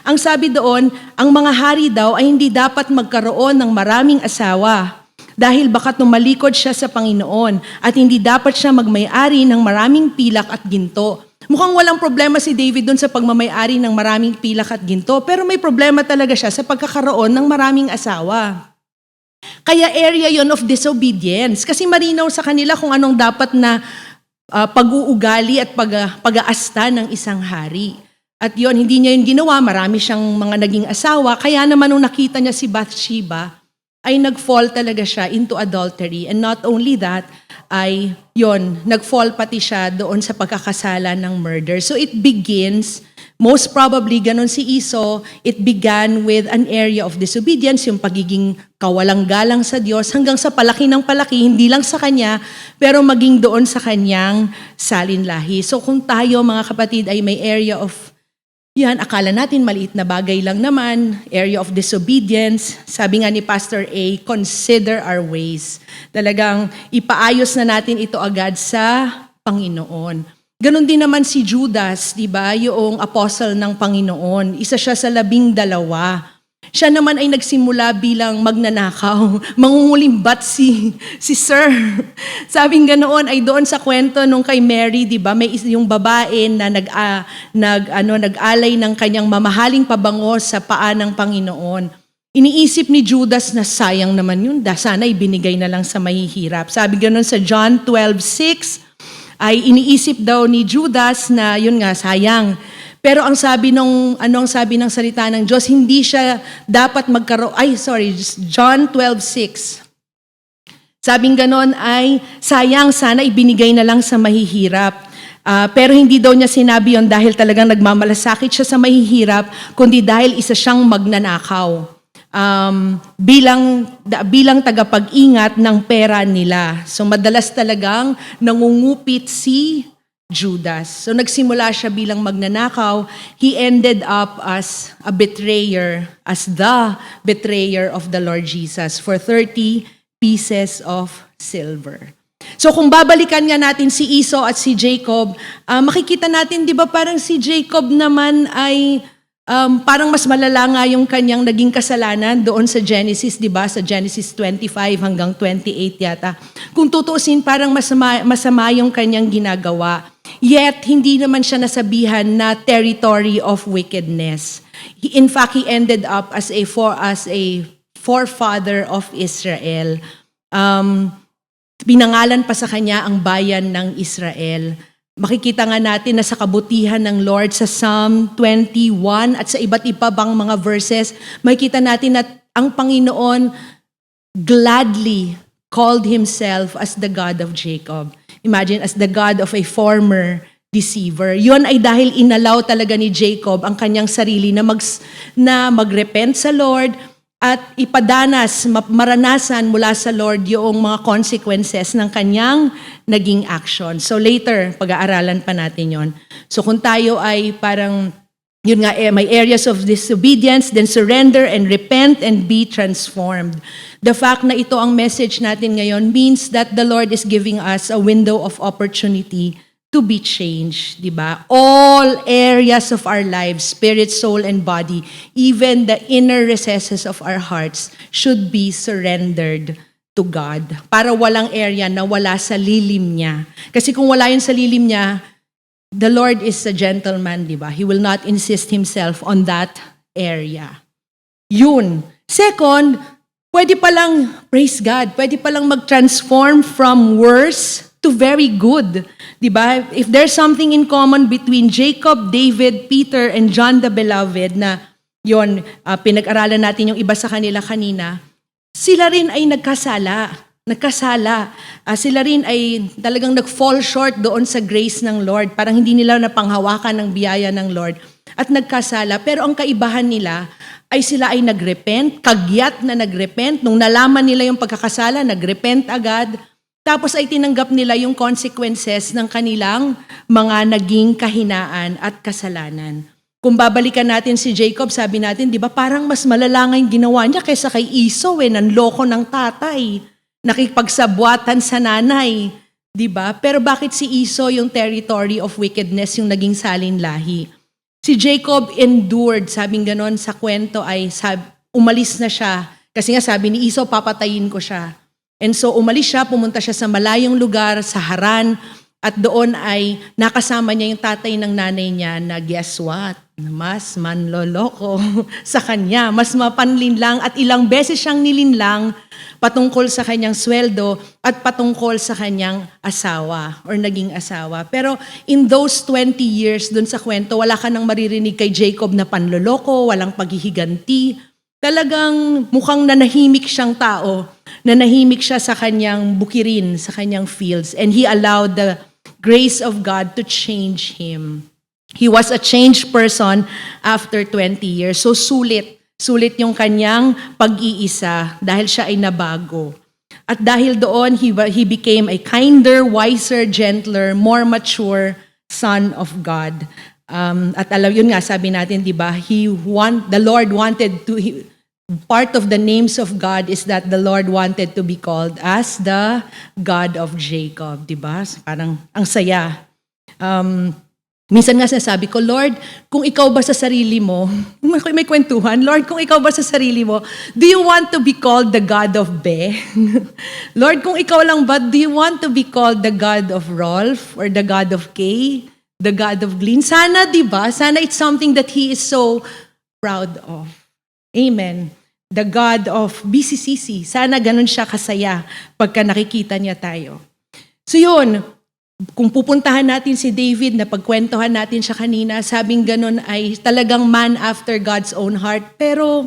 ang sabi doon, ang mga hari daw ay hindi dapat magkaroon ng maraming asawa dahil baka tumalikod siya sa Panginoon at hindi dapat siya magmay-ari ng maraming pilak at ginto. Mukhang walang problema si David doon sa pagmamay-ari ng maraming pilak at ginto, pero may problema talaga siya sa pagkakaroon ng maraming asawa. Kaya area yon of disobedience. Kasi marinaw sa kanila kung anong dapat na pag-uugali at pag-aasta ng isang hari. At yon, hindi niya yun ginawa. Marami siyang mga naging asawa. Kaya naman nung nakita niya si Bathsheba, ay nag-fall talaga siya into adultery. And not only that, ay nag-fall pati siya doon sa pagkakasala ng murder. So it begins, most probably, ganon si Esau, it began with an area of disobedience, yung pagiging kawalang-galang sa Diyos, hanggang sa palaki ng palaki, hindi lang sa kanya, pero maging doon sa kanyang salinlahi. So kung tayo, mga kapatid, ay may area of akala natin maliit na bagay lang naman, area of disobedience. Sabi nga ni Pastor A, consider our ways. Talagang ipaayos na natin ito agad sa Panginoon. Ganon din naman si Judas, di ba? Yung apostle ng Panginoon. Isa siya sa 12. Siya naman ay nagsimula bilang magnanakaw. Mangungulimbat si Sir. Sabing ganoon ay doon sa kwento nung kay Mary, di ba? May yung babae na nag-alay ng kanyang mamahaling pabango sa paa ng Panginoon. Iniisip ni Judas na sayang naman yun. Sana ibinigay na lang sa mahihirap. Sabi ganoon sa John 12:6, ay iniisip daw ni Judas na yun nga, sayang. Pero ang sabi ang sabi ng salita ng Diyos, hindi siya dapat John 12:6. Sabing ganon ay, sayang, sana ibinigay na lang sa mahihirap. Pero hindi daw niya sinabi yon dahil talagang nagmamalasakit siya sa mahihirap, kundi dahil isa siyang magnanakaw. Bilang tagapag-ingat ng pera nila. So madalas talagang nangungupit si Judas. So nagsimula siya bilang magnanakaw. He ended up as a betrayer, as the betrayer of the Lord Jesus for 30 pieces of silver. So kung babalikan nga natin si Esau at si Jacob, makikita natin, di ba parang si Jacob naman ay parang mas malala nga yung kanyang naging kasalanan doon sa Genesis, di ba? Sa Genesis 25 hanggang 28 yata. Kung tutuusin, parang masama yung kanyang ginagawa. Yet, hindi naman siya nasabihan na territory of wickedness. In fact, he ended up as a forefather of Israel. Pinangalan pa sa kanya ang bayan ng Israel. Makikita nga natin na sa kabutihan ng Lord sa Psalm 21 at sa iba't iba bang mga verses, makikita natin na ang Panginoon gladly called Himself as the God of Jacob. Imagine, as the God of a former deceiver. Yun ay dahil inalaw talaga ni Jacob ang kanyang sarili na magrepent sa Lord at maranasan mula sa Lord yung mga consequences ng kanyang naging action. So later, pag-aaralan pa natin yon. So kung tayo ay parang, yun nga, may areas of disobedience, then surrender and repent and be transformed. The fact na ito ang message natin ngayon means that the Lord is giving us a window of opportunity to be changed, di ba? All areas of our lives, spirit, soul, and body, even the inner recesses of our hearts should be surrendered to God. Para walang area na wala sa lilim niya. Kasi kung wala yun sa lilim niya, the Lord is a gentleman, di ba? He will not insist Himself on that area. Yun. Second, pwede palang, praise God, pwede palang mag-transform from worse to very good. Diba? If there's something in common between Jacob, David, Peter, and John the Beloved na yon, pinag-aralan natin yung iba sa kanila kanina, sila rin ay nagkasala. Sila rin ay talagang nag-fall short doon sa grace ng Lord. Parang hindi nila napanghawakan ng biyaya ng Lord at nagkasala. Pero ang kaibahan nila ay sila ay nagrepent, kagyat na nagrepent. Nung nalaman nila yung pagkakasala, nagrepent agad. Tapos ay tinanggap nila yung consequences ng kanilang mga naging kahinaan at kasalanan. Kung babalikan natin si Jacob, sabi natin, di ba parang mas malala nga yung ginawa niya kaysa kay Esau, nanloko ng tatay, nakipagsabwatan sa nanay, di ba? Pero bakit si Esau yung territory of wickedness, yung naging salinlahi? Si Jacob endured, sabing ganon sa kwento ay umalis na siya. Kasi nga sabi ni Esau, papatayin ko siya. And so umalis siya, pumunta siya sa malayong lugar, sa Haran, at doon ay nakasama niya yung tatay ng nanay niya na guess what? Mas manloloko sa kanya, mas mapanlinlang at ilang beses siyang nilinlang patungkol sa kanyang sweldo at patungkol sa kanyang asawa or naging asawa. Pero in those 20 years doon sa kwento, wala ka nang maririnig kay Jacob na panloloko, walang paghihiganti. talagang mukhang nanahimik siyang tao, nanahimik siya sa kanyang bukirin, sa kanyang fields, and he allowed the grace of God to change him. He was a changed person after 20 years. So sulit yung kanyang pag-iisa dahil siya ay nabago. At dahil doon, he became a kinder, wiser, gentler, more mature son of God. At alam yun nga, sabi natin, di ba, the Lord wanted to, part of the names of God is that the Lord wanted to be called as the God of Jacob, di ba? Parang ang saya. Minsan nga sinasabi ko, Lord, kung ikaw ba sa sarili mo, may kwentuhan, Lord, kung ikaw ba sa sarili mo, do you want to be called the God of Be? Lord, kung ikaw lang ba, do you want to be called the God of Rolf or the God of Kay? The God of Glenn? Sana, di ba? Sana it's something that He is so proud of. Amen. The God of BCCC. Sana ganun siya kasaya pagka nakikita niya tayo. So yun, kung pupuntahan natin si David, na pagkwentuhan natin siya kanina, sabing ganun ay talagang man after God's own heart. Pero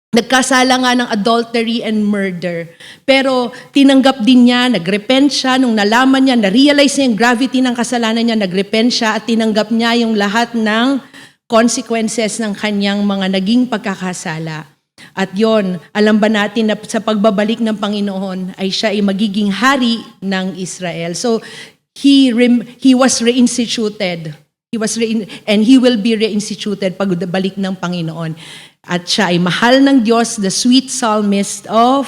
nagkasala nga ng adultery and murder. Pero tinanggap din niya, nagrepent siya, nung nalaman niya, na-realize niya yung gravity ng kasalanan niya, nagrepent siya at tinanggap niya yung lahat ng consequences ng kanyang mga naging pagkakasala. At yon, alam ba natin na sa pagbabalik ng Panginoon ay siya ay magiging hari ng Israel. So, he was reinstituted. And he will be reinstituted pagbalik ng Panginoon. At siya ay mahal ng Diyos, the sweet psalmist of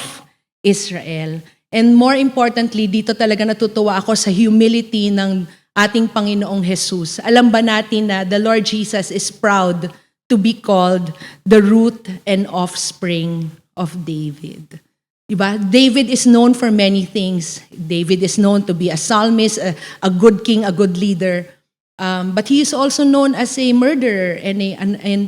Israel. And more importantly, dito talaga natutuwa ako sa humility ng ating Panginoong Jesus. Alam ba natin na the Lord Jesus is proud to be called the root and offspring of David. Diba? David is known for many things. David is known to be a psalmist, a good king, a good leader. But he is also known as a murderer and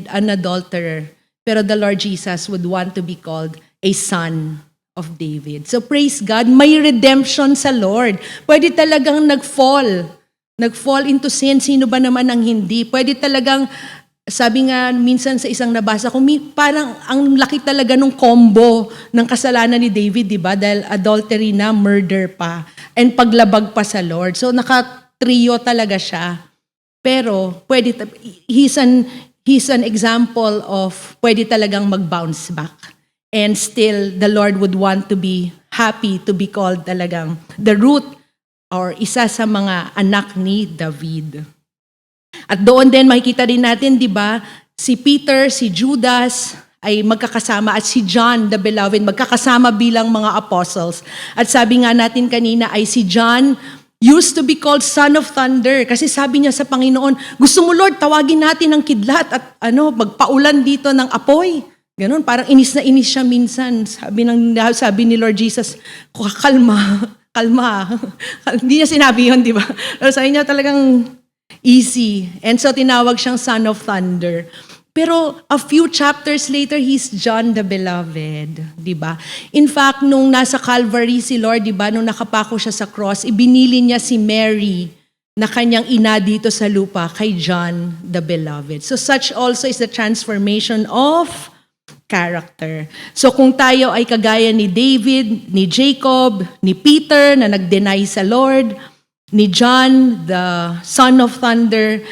an adulterer. Pero the Lord Jesus would want to be called a son of David. So praise God, may redemption sa Lord. Pwede talagang nag-fall into sin. Sino ba naman ang hindi? Pwede talagang, sabi nga minsan sa isang nabasa ko, parang ang laki talaga nung combo ng kasalanan ni David, di ba? Dahil adultery na, murder pa, and paglabag pa sa Lord. So naka-trio talaga siya. Pero he's an example of pwede talagang mag-bounce back. And still, the Lord would want to be happy to be called talagang the root or isa sa mga anak ni David. At doon din makikita din natin, di ba, si Peter, si Judas ay magkakasama at si John, the beloved, magkakasama bilang mga apostles. At sabi nga natin kanina ay si John used to be called Son of Thunder. Kasi sabi niya sa Panginoon, gusto mo Lord, tawagin natin ang kidlat at magpaulan dito ng apoy. Ganon, parang inis na inis siya minsan. Sabi ni Lord Jesus, kalma. Hindi niya sinabi yun, di ba? Pero sabi niya talagang easy. And so tinawag siyang Son of Thunder. Pero a few chapters later, he's John the Beloved, di ba? In fact, nung nasa Calvary si Lord, di ba, nung nakapako siya sa cross, ibinili niya si Mary na kanyang ina dito sa lupa kay John the Beloved. So such also is the transformation of character. So kung tayo ay kagaya ni David, ni Jacob, ni Peter na nag-deny sa Lord, ni John, the son of thunder,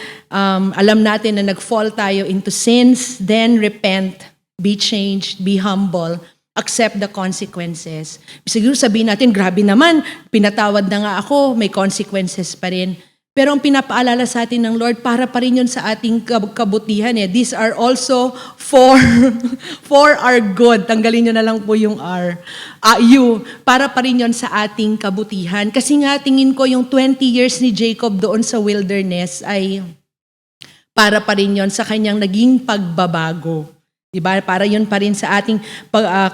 alam natin na nag-fall tayo into sins, then repent, be changed, be humble, accept the consequences. Siguro sabihin natin, grabe naman, pinatawad na nga ako, may consequences pa rin. Pero ang pinapaalala sa atin ng Lord, para pa rin yun sa ating kabutihan. These are also for our good. Tanggalin nyo na lang po yung R. You. Para pa rin yun sa ating kabutihan. Kasi nga, tingin ko yung 20 years ni Jacob doon sa wilderness ay para pa rin yun sa kanyang naging pagbabago. Diba? Para yun pa rin sa ating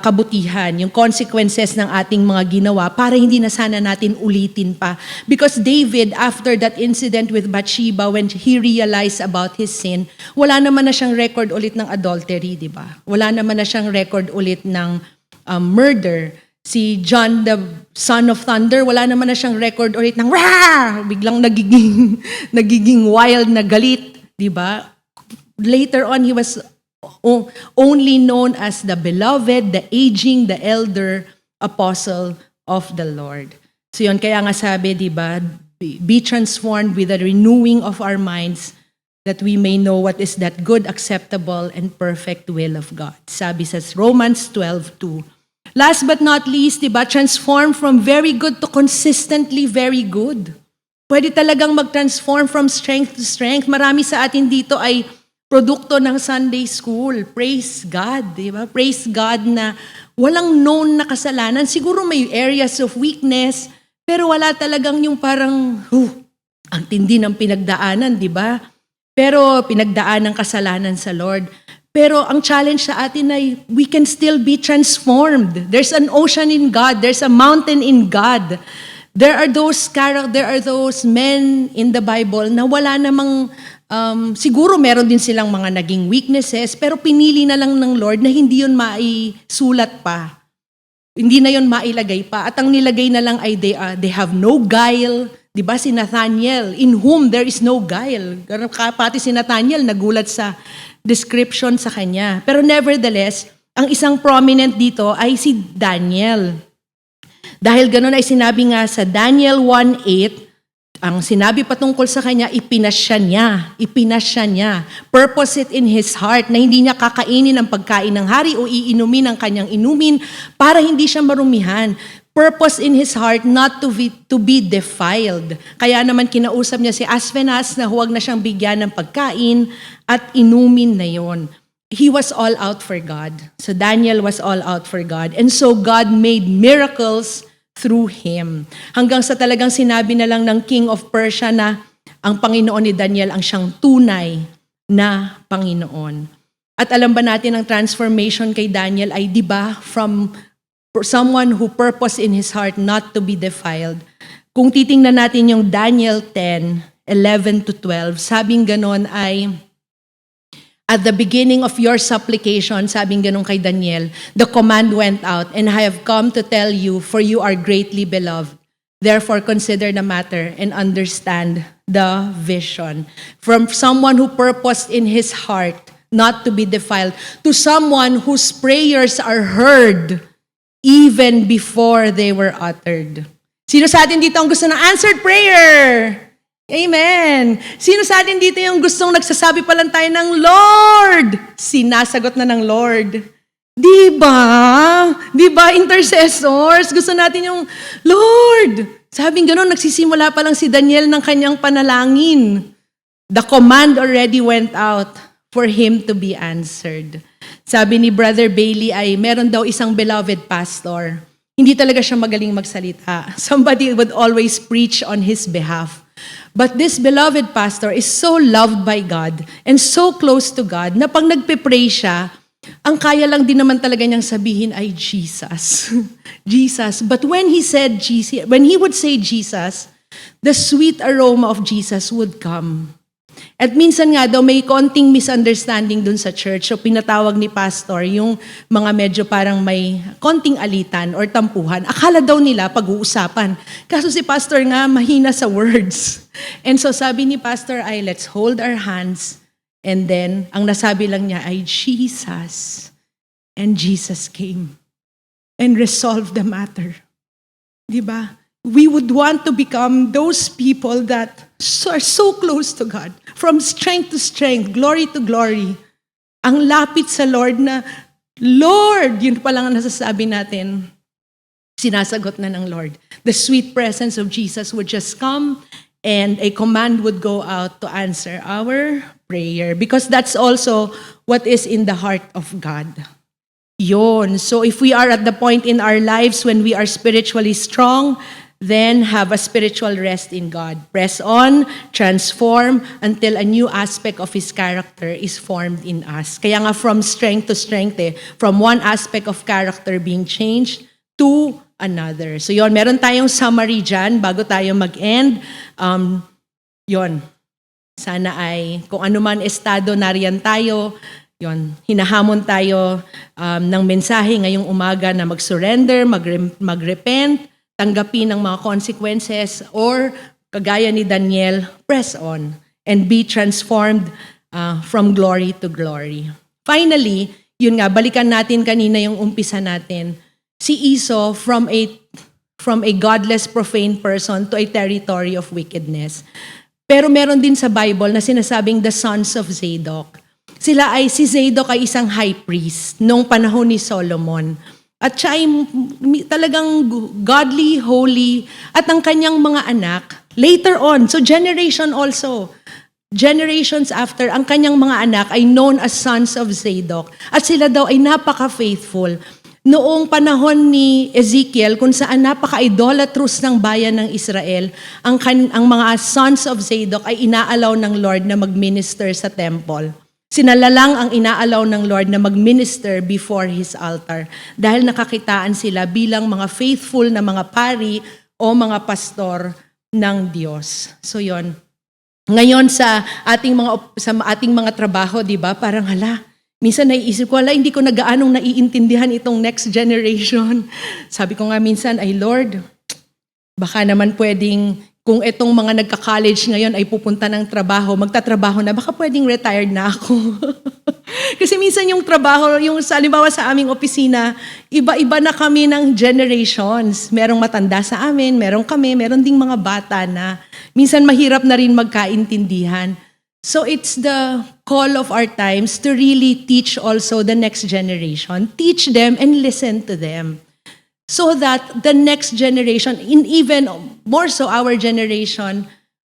kabutihan, yung consequences ng ating mga ginawa, para hindi na sana natin ulitin pa. Because David, after that incident with Bathsheba, when he realized about his sin, wala naman na siyang record ulit ng adultery, diba? Wala naman na siyang record ulit ng murder. Si John, the son of thunder, wala naman na siyang record ulit ng rah! Biglang nagiging wild na galit, diba? Later on, he was only known as the beloved, the aging, the elder apostle of the Lord. So yun, kaya nga sabi, di ba, be transformed with the renewing of our minds that we may know what is that good, acceptable, and perfect will of God. Sabi sa Romans 12:2. Last but not least, di ba, transform from very good to consistently very good. Pwede talagang mag-transform from strength to strength. Marami sa atin dito ay produkto ng Sunday School. Praise God, di ba? Praise God na walang known na kasalanan. Siguro may areas of weakness, pero wala talagang yung parang, ang tindi ng pinagdaanan, di ba? Pero pinagdaan ng kasalanan sa Lord. Pero ang challenge sa atin ay we can still be transformed. There's an ocean in God. There's a mountain in God. There are those men in the Bible na wala namang, siguro meron din silang mga naging weaknesses, pero pinili na lang ng Lord na hindi yun maisulat pa. Hindi na yun mailagay pa. At ang nilagay na lang ay they have no guile. Diba si Nathaniel, in whom there is no guile. Pati si Nathaniel nagulat sa description sa kanya. Pero nevertheless, ang isang prominent dito ay si Daniel. Dahil ganun ay sinabi nga sa Daniel 1:8, ang sinabi patungkol sa kanya, ipinasya niya. Purpose it in his heart na hindi niya kakainin ang pagkain ng hari o iinumin ang kanyang inumin para hindi siya marumihan. Purpose in his heart not to be defiled. Kaya naman kinausap niya si Aspenas na huwag na siyang bigyan ng pagkain at inumin na yon. He was all out for God. So Daniel was all out for God. And so God made miracles through him. Hanggang sa talagang sinabi na lang ng King of Persia na ang Panginoon ni Daniel ang siyang tunay na Panginoon. At alam ba natin ang transformation kay Daniel ay di ba from someone who purposed in his heart not to be defiled. Kung titingnan natin yung Daniel 10:11-12, sabing ganon ay, at the beginning of your supplication, sabing ganon kay Daniel, the command went out, and I have come to tell you, for you are greatly beloved. Therefore, consider the matter and understand the vision. From someone who purposed in his heart not to be defiled, to someone whose prayers are heard even before they were uttered. Sino sa atin dito ang gusto ng answered prayer? Amen. Sino sa atin dito yung gustong nagsasabi pa lang tayo ng Lord? Sinasagot na ng Lord. Diba? Diba, intercessors? Gusto natin yung Lord. Sabing gano'n, nagsisimula pa lang si Daniel ng kanyang panalangin. The command already went out for him to be answered. Sabi ni Brother Bailey ay meron daw isang beloved pastor. Hindi talaga siya magaling magsalita. Somebody would always preach on his behalf. But this beloved pastor is so loved by God and so close to God na pag nagpe-pray siya, ang kaya lang din naman talaga niyang sabihin ay Jesus. Jesus. But when he would say Jesus, the sweet aroma of Jesus would come. At minsan nga daw may konting misunderstanding dun sa church. So pinatawag ni pastor yung mga medyo parang may konting alitan or tampuhan. Akala daw nila pag-uusapan. Kaso si pastor nga mahina sa words. And so sabi ni pastor ay let's hold our hands. And then ang nasabi lang niya ay Jesus. And Jesus came and resolved the matter. Diba? We would want to become those people that are so close to God. From strength to strength, glory to glory. Ang lapit sa Lord na, Lord, yun pa lang ang nasasabi natin. Sinasagot na ng Lord. The sweet presence of Jesus would just come and a command would go out to answer our prayer. Because that's also what is in the heart of God. Yun. So if we are at the point in our lives when we are spiritually strong, then have a spiritual rest in God. Press on, transform, until a new aspect of His character is formed in us. Kaya nga from strength to strength from one aspect of character being changed to another. So yon, meron tayong summary dyan bago tayo mag-end. Yon, sana ay kung ano man estado nariyan tayo, yon, hinahamon tayo ng mensahe ngayong umaga na mag-surrender, mag-repent, tanggapin ang mga consequences, or kagaya ni Daniel, press on and be transformed from glory to glory. Finally, yun nga, balikan natin kanina yung umpisa natin. Si Esau from a godless, profane person to a territory of wickedness. Pero meron din sa Bible na sinasabing the sons of Zadok. Si Zadok ay isang high priest noong panahon ni Solomon. At siya ay talagang godly, holy, at ang kanyang mga anak, later on, so generations after, ang kanyang mga anak ay known as sons of Zadok. At sila daw ay napaka-faithful. Noong panahon ni Ezekiel, kung saan napaka-idolatrous ng bayan ng Israel, ang mga sons of Zadok ay inaalaw ng Lord na mag-minister sa temple. Sinalalang ang inaalaw ng Lord na mag-minister before His altar dahil nakakitaan sila bilang mga faithful na mga pari o mga pastor ng Diyos. So yon. Ngayon sa ating mga trabaho, 'di ba? Parang minsan naiisip ko, hindi ko na gaanong naiintindihan itong next generation. Sabi ko nga minsan, ay Lord, baka naman pwedeng kung itong mga nagka-college ngayon ay pupunta ng trabaho, magtatrabaho na, baka pwedeng retired na ako. Kasi minsan yung trabaho, halimbawa sa aming opisina, iba-iba na kami ng generations. Merong matanda sa amin, meron ding mga bata na minsan mahirap na rin magkaintindihan. So it's the call of our times to really teach also the next generation. Teach them and listen to them. So that the next generation, and even more so our generation,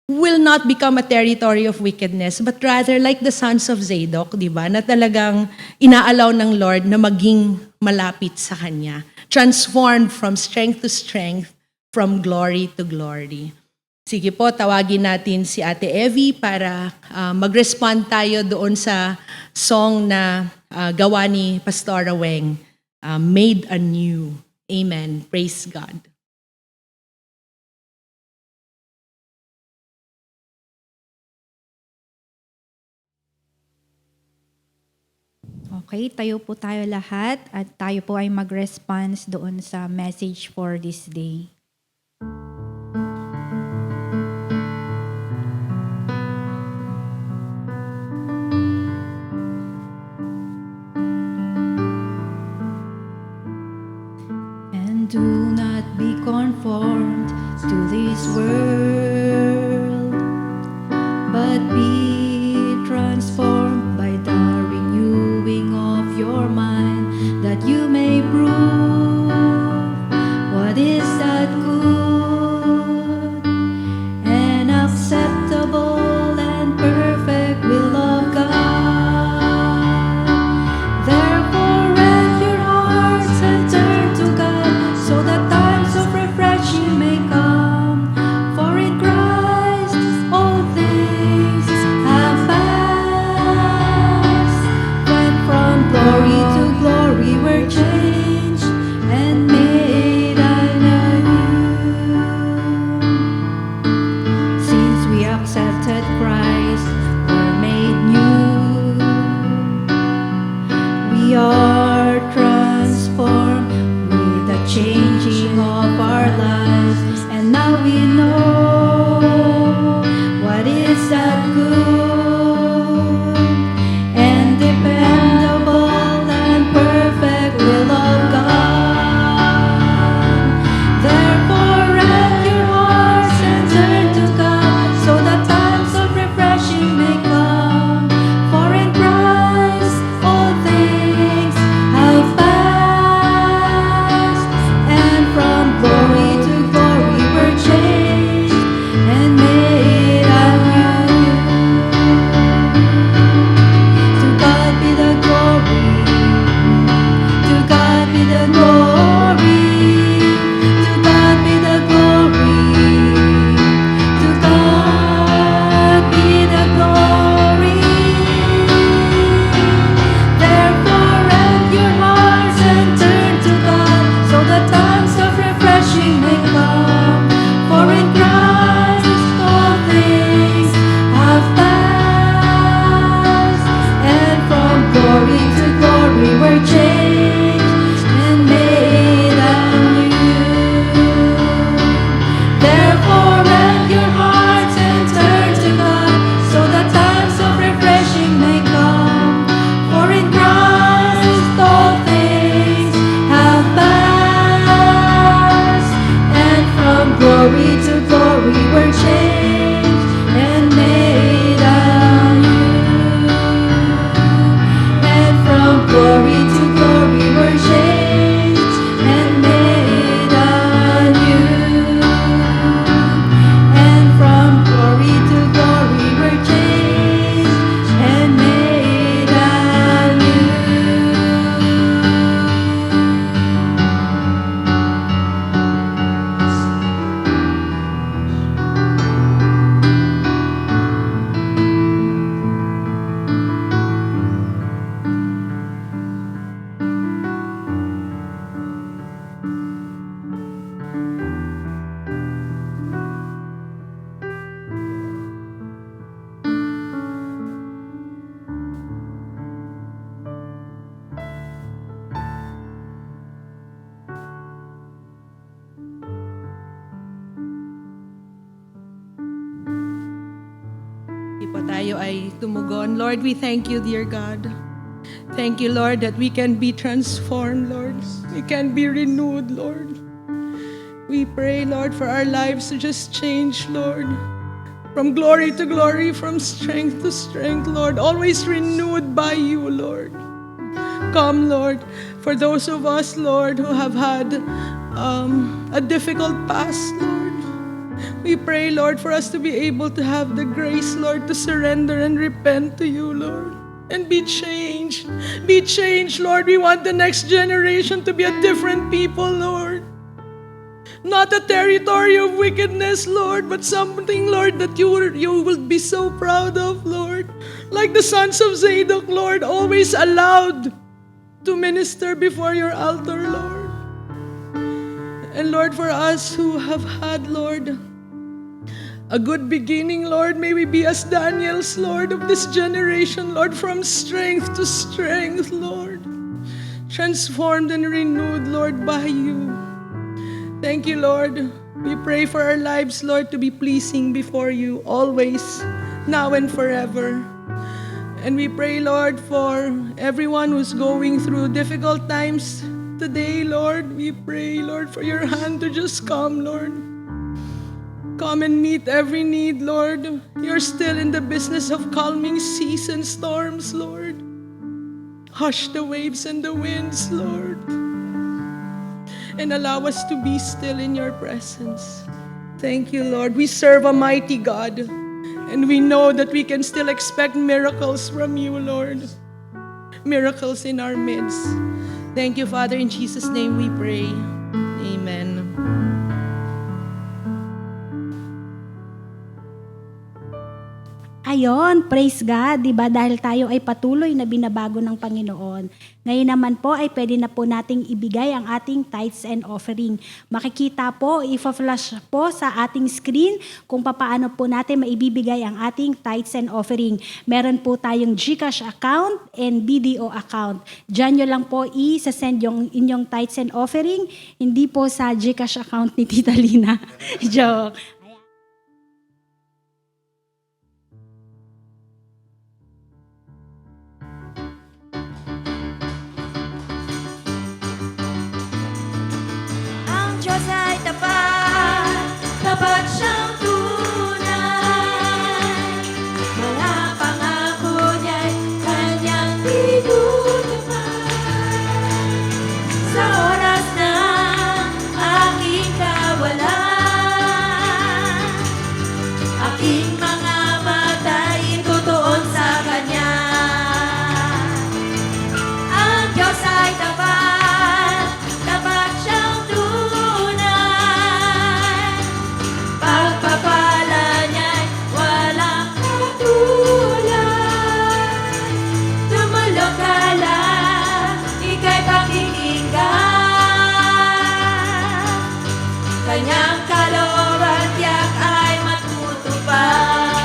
will not become a territory of wickedness, but rather like the sons of Zadok, di ba, na talagang inaalaw ng Lord na maging malapit sa Kanya. Transformed from strength to strength, from glory to glory. Sige po, tawagin natin si Ate Evie para mag-respond tayo doon sa song na gawa ni Pastora Weng, Made Anew. Amen. Praise God. Okay, tayo po tayo lahat at tayo po ay mag-response doon sa message for this day. And do not be conformed to this world, but be transformed by the renewing of your mind, that you may prove what is that good and acceptable and perfect will of God. Therefore rend your hearts and turn to God, so that times of refreshing may come. For in Christ all things tayo ay tumugon. Lord, we thank you, dear God. Thank you, Lord, that we can be transformed, Lord. We can be renewed, Lord. We pray, Lord, for our lives to just change, Lord. From glory to glory, from strength to strength, Lord. Always renewed by you, Lord. Come, Lord, for those of us, Lord, who have had a difficult past, Lord. We pray, Lord, for us to be able to have the grace, Lord, to surrender and repent to you, Lord. And be changed. Be changed, Lord. We want the next generation to be a different people, Lord. Not a territory of wickedness, Lord, but something, Lord, that you will be so proud of, Lord. Like the sons of Zadok, Lord, always allowed to minister before your altar, Lord. And Lord, for us who have had, Lord, a good beginning, Lord, may we be as Daniels, Lord, of this generation, Lord, from strength to strength, Lord. Transformed and renewed, Lord, by you. Thank you, Lord. We pray for our lives, Lord, to be pleasing before you always, now and forever. And we pray, Lord, for everyone who's going through difficult times today, Lord. We pray, Lord, for your hand to just come, Lord. Come and meet every need, Lord. You're still in the business of calming seas and storms, Lord. Hush the waves and the winds, Lord. And allow us to be still in your presence. Thank you, Lord. We serve a mighty God. And we know that we can still expect miracles from you, Lord. Miracles in our midst. Thank you, Father. In Jesus' name we pray. Amen. Ayon, praise God, di ba? Dahil tayo ay patuloy na binabago ng Panginoon. Ngayon naman po ay pwede na po nating ibigay ang ating tithes and offering. Makikita po, ifa-flash po sa ating screen kung paano po natin maibibigay ang ating tithes and offering. Meron po tayong GCash account and BDO account. Diyan nyo lang po i-send yung inyong tithes and offering, hindi po sa GCash account ni Tita Lina. Joke. Diyos ay tapat siyang tunay. Mga pangako niya'y kanyang tinutupad. Sa oras ng aking kawalan, aking mga mata'y itutuon sa Kanya. Ang Diyos ay tapat siyang pagpapala niya'y walang katulad. Tumulong ka lang, ika'y pakikinggan. Kanyang kalooban tiyak ay matutupad.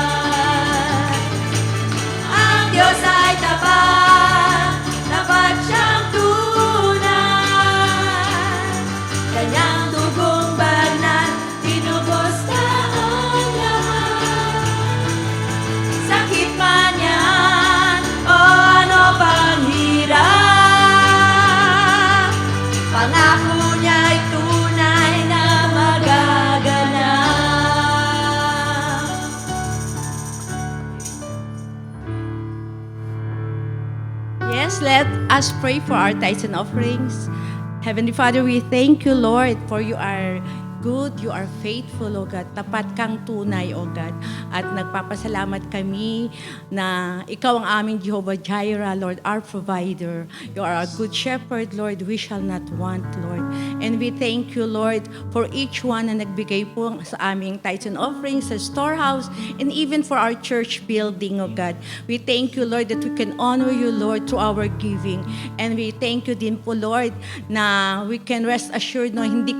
Ang Diyos ay tapat siyang tunay. Kanyang dugong banal tinubos na ang lahat. Sakit man yan o ano pang hirap, pangako niya'y tunay na magaganap. Yes, let us pray for our tithes and offerings. Heavenly Father, we thank you, Lord, for you are good, you are faithful, O God. Tapat kang tunay, O God. At nagpapasalamat kami na ikaw ang aming Jehovah Jireh, Lord, our provider. You are a good shepherd, Lord. We shall not want, Lord. And we thank you, Lord, for each one na nagbigay po sa aming tithes and offerings sa storehouse and even for our church building, O God. We thank you, Lord, that we can honor you, Lord, through our giving. And we thank you din po, Lord, na we can rest assured na hindi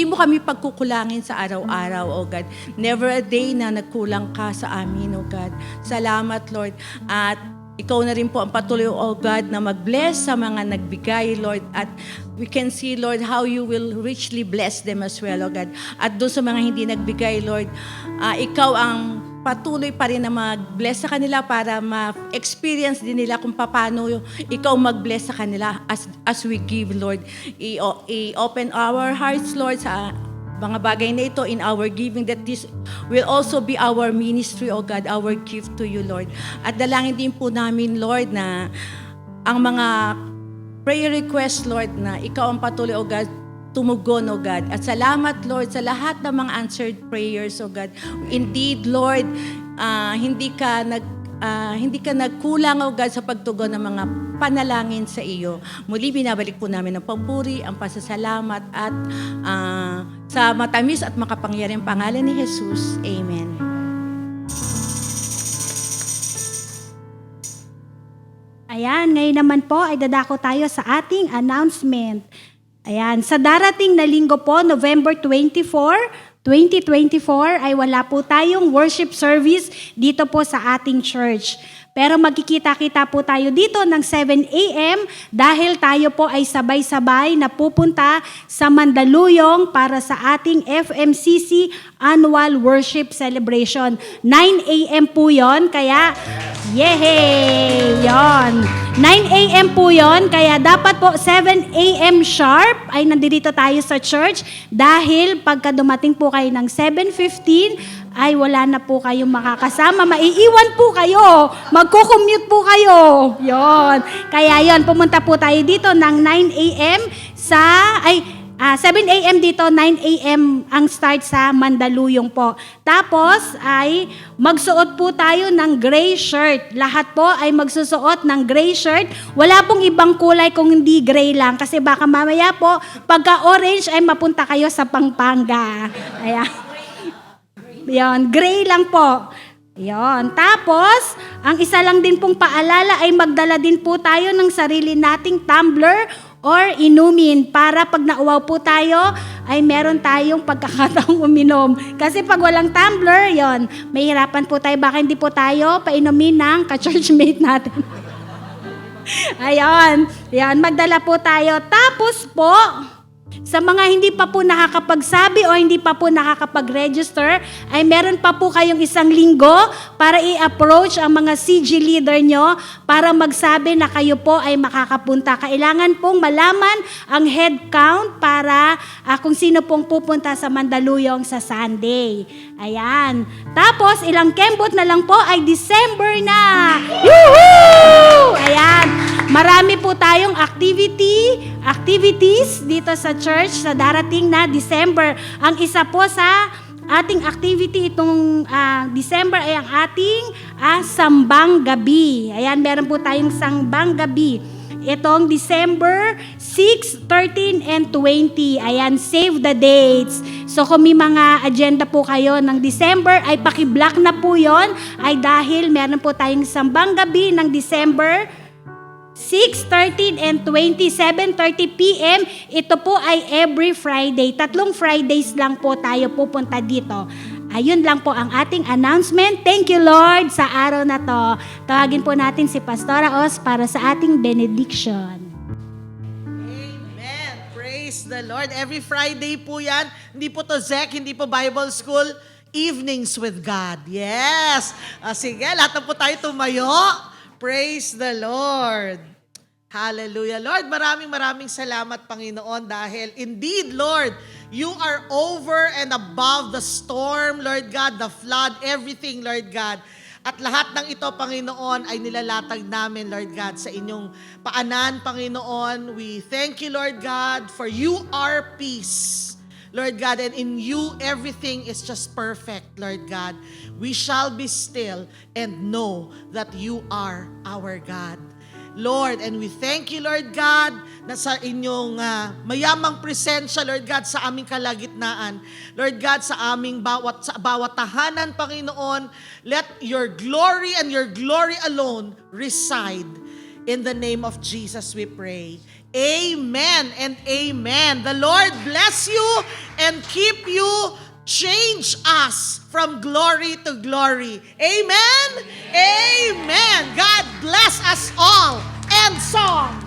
mo kami pagkukulangin sa araw-araw, O God. Never a day na nagkulang ka sa amin, O God. Salamat, Lord. At ikaw na rin po ang patuloy, O God, na mag-bless sa mga nagbigay, Lord. At we can see, Lord, how you will richly bless them as well, O God. At doon sa mga hindi nagbigay, Lord, ikaw ang patuloy pa rin na mag-bless sa kanila para ma-experience din nila kung paano ikaw mag-bless sa kanila as we give, Lord. I-open our hearts, Lord, sa mga bagay na ito in our giving, that this will also be our ministry, O God, our gift to you, Lord. At dalangin din po namin, Lord, na ang mga prayer request, Lord, na ikaw ang patuloy, O God, tumugon, O God. At salamat, Lord, sa lahat ng mga answered prayers, O God. Indeed, Lord, hindi ka nagkulang, O God, sa pagtugon ng mga panalangin sa iyo. Muli, binabalik po namin ang papuri, ang pasasalamat, at sa matamis at makapangyarihang pangalan ni Jesus. Amen. Ayan, ngayon naman po ay dadako tayo sa ating announcement. Ayan, sa darating na linggo po, November 24, 2024, ay wala po tayong worship service dito po sa ating church. Pero magkikita-kita po tayo dito ng 7 a.m. dahil tayo po ay sabay-sabay na pupunta sa Mandaluyong para sa ating FMCC Annual Worship Celebration. 9 a.m. po yon, kaya yehey! Yon. 9 a.m. po yon, kaya dapat po 7 a.m. sharp ay nandito tayo sa church dahil pagka dumating po kayo ng 7:15, ay wala na po kayong makakasama. Maiiwan po kayo. Magko-commute po kayo. Yon. Kaya yon, pumunta po tayo dito ng 9 a.m. 7 a.m. dito, 9 a.m. ang start sa Mandaluyong po. Tapos ay magsuot po tayo ng gray shirt. Lahat po ay magsusuot ng gray shirt. Wala pong ibang kulay kung hindi gray lang. Kasi baka mamaya po, pagka orange ay mapunta kayo sa Pampanga. Ayan. Yon, gray lang po. Yon. Tapos, ang isa lang din pong paalala ay magdala din po tayo ng sarili nating tumbler or inumin para pag nauwaw po tayo ay meron tayong pagkakataong uminom. Kasi pag walang tumbler, yon, mahirapan po tayo. Baka hindi po tayo painumin ng ka-churchmate natin. Ayun. Yan, magdala po tayo. Tapos po, sa mga hindi pa po nakakapagsabi o hindi pa po nakakapag-register, ay meron pa po kayong 1 linggo para i-approach ang mga CG leader nyo para magsabi na kayo po ay makakapunta. Kailangan pong malaman ang head count para kung sino pong pupunta sa Mandaluyong sa Sunday. Ayan. Tapos, ilang kembot na lang po ay December na. Woohoo! Ayan. Marami po tayong activities dito sa church sa darating na December. Ang isa po sa ating activity itong December ay ang ating Sambang Gabi. Ayan, meron po tayong Sambang Gabi. Itong December 6, 13, and 20. Ayan, save the dates. So kung may mga agenda po kayo ng December, ay paki-block na po yon. Ay dahil meron po tayong Sambang Gabi ng December 6, 13, and 20, 7:30 p.m. Ito po ay every Friday. 3 Fridays lang po tayo pupunta dito. Ayun lang po ang ating announcement. Thank you, Lord, sa araw na to. Tawagin po natin si Pastora Os para sa ating benediction. Amen. Praise the Lord. Every Friday po yan. Hindi po to ZEC, hindi po Bible School. Evenings with God. Yes. Sige, lahat na po tayo tumayo. Praise the Lord. Hallelujah. Lord, maraming salamat, Panginoon, dahil indeed, Lord, you are over and above the storm, Lord God, the flood, everything, Lord God. At lahat ng ito, Panginoon, ay nilalatag namin, Lord God, sa inyong paanan, Panginoon. We thank you, Lord God, for you are peace. Lord God, and in you, everything is just perfect, Lord God. We shall be still and know that you are our God. Lord, and we thank you, Lord God, na sa inyong mayamang presensya, Lord God, sa aming kalagitnaan. Lord God, sa aming bawat tahanan, Panginoon, let your glory and your glory alone reside. In the name of Jesus we pray. Amen and amen. The Lord bless you and keep you. Change us from glory to glory. Amen? Amen. God bless us all. End song.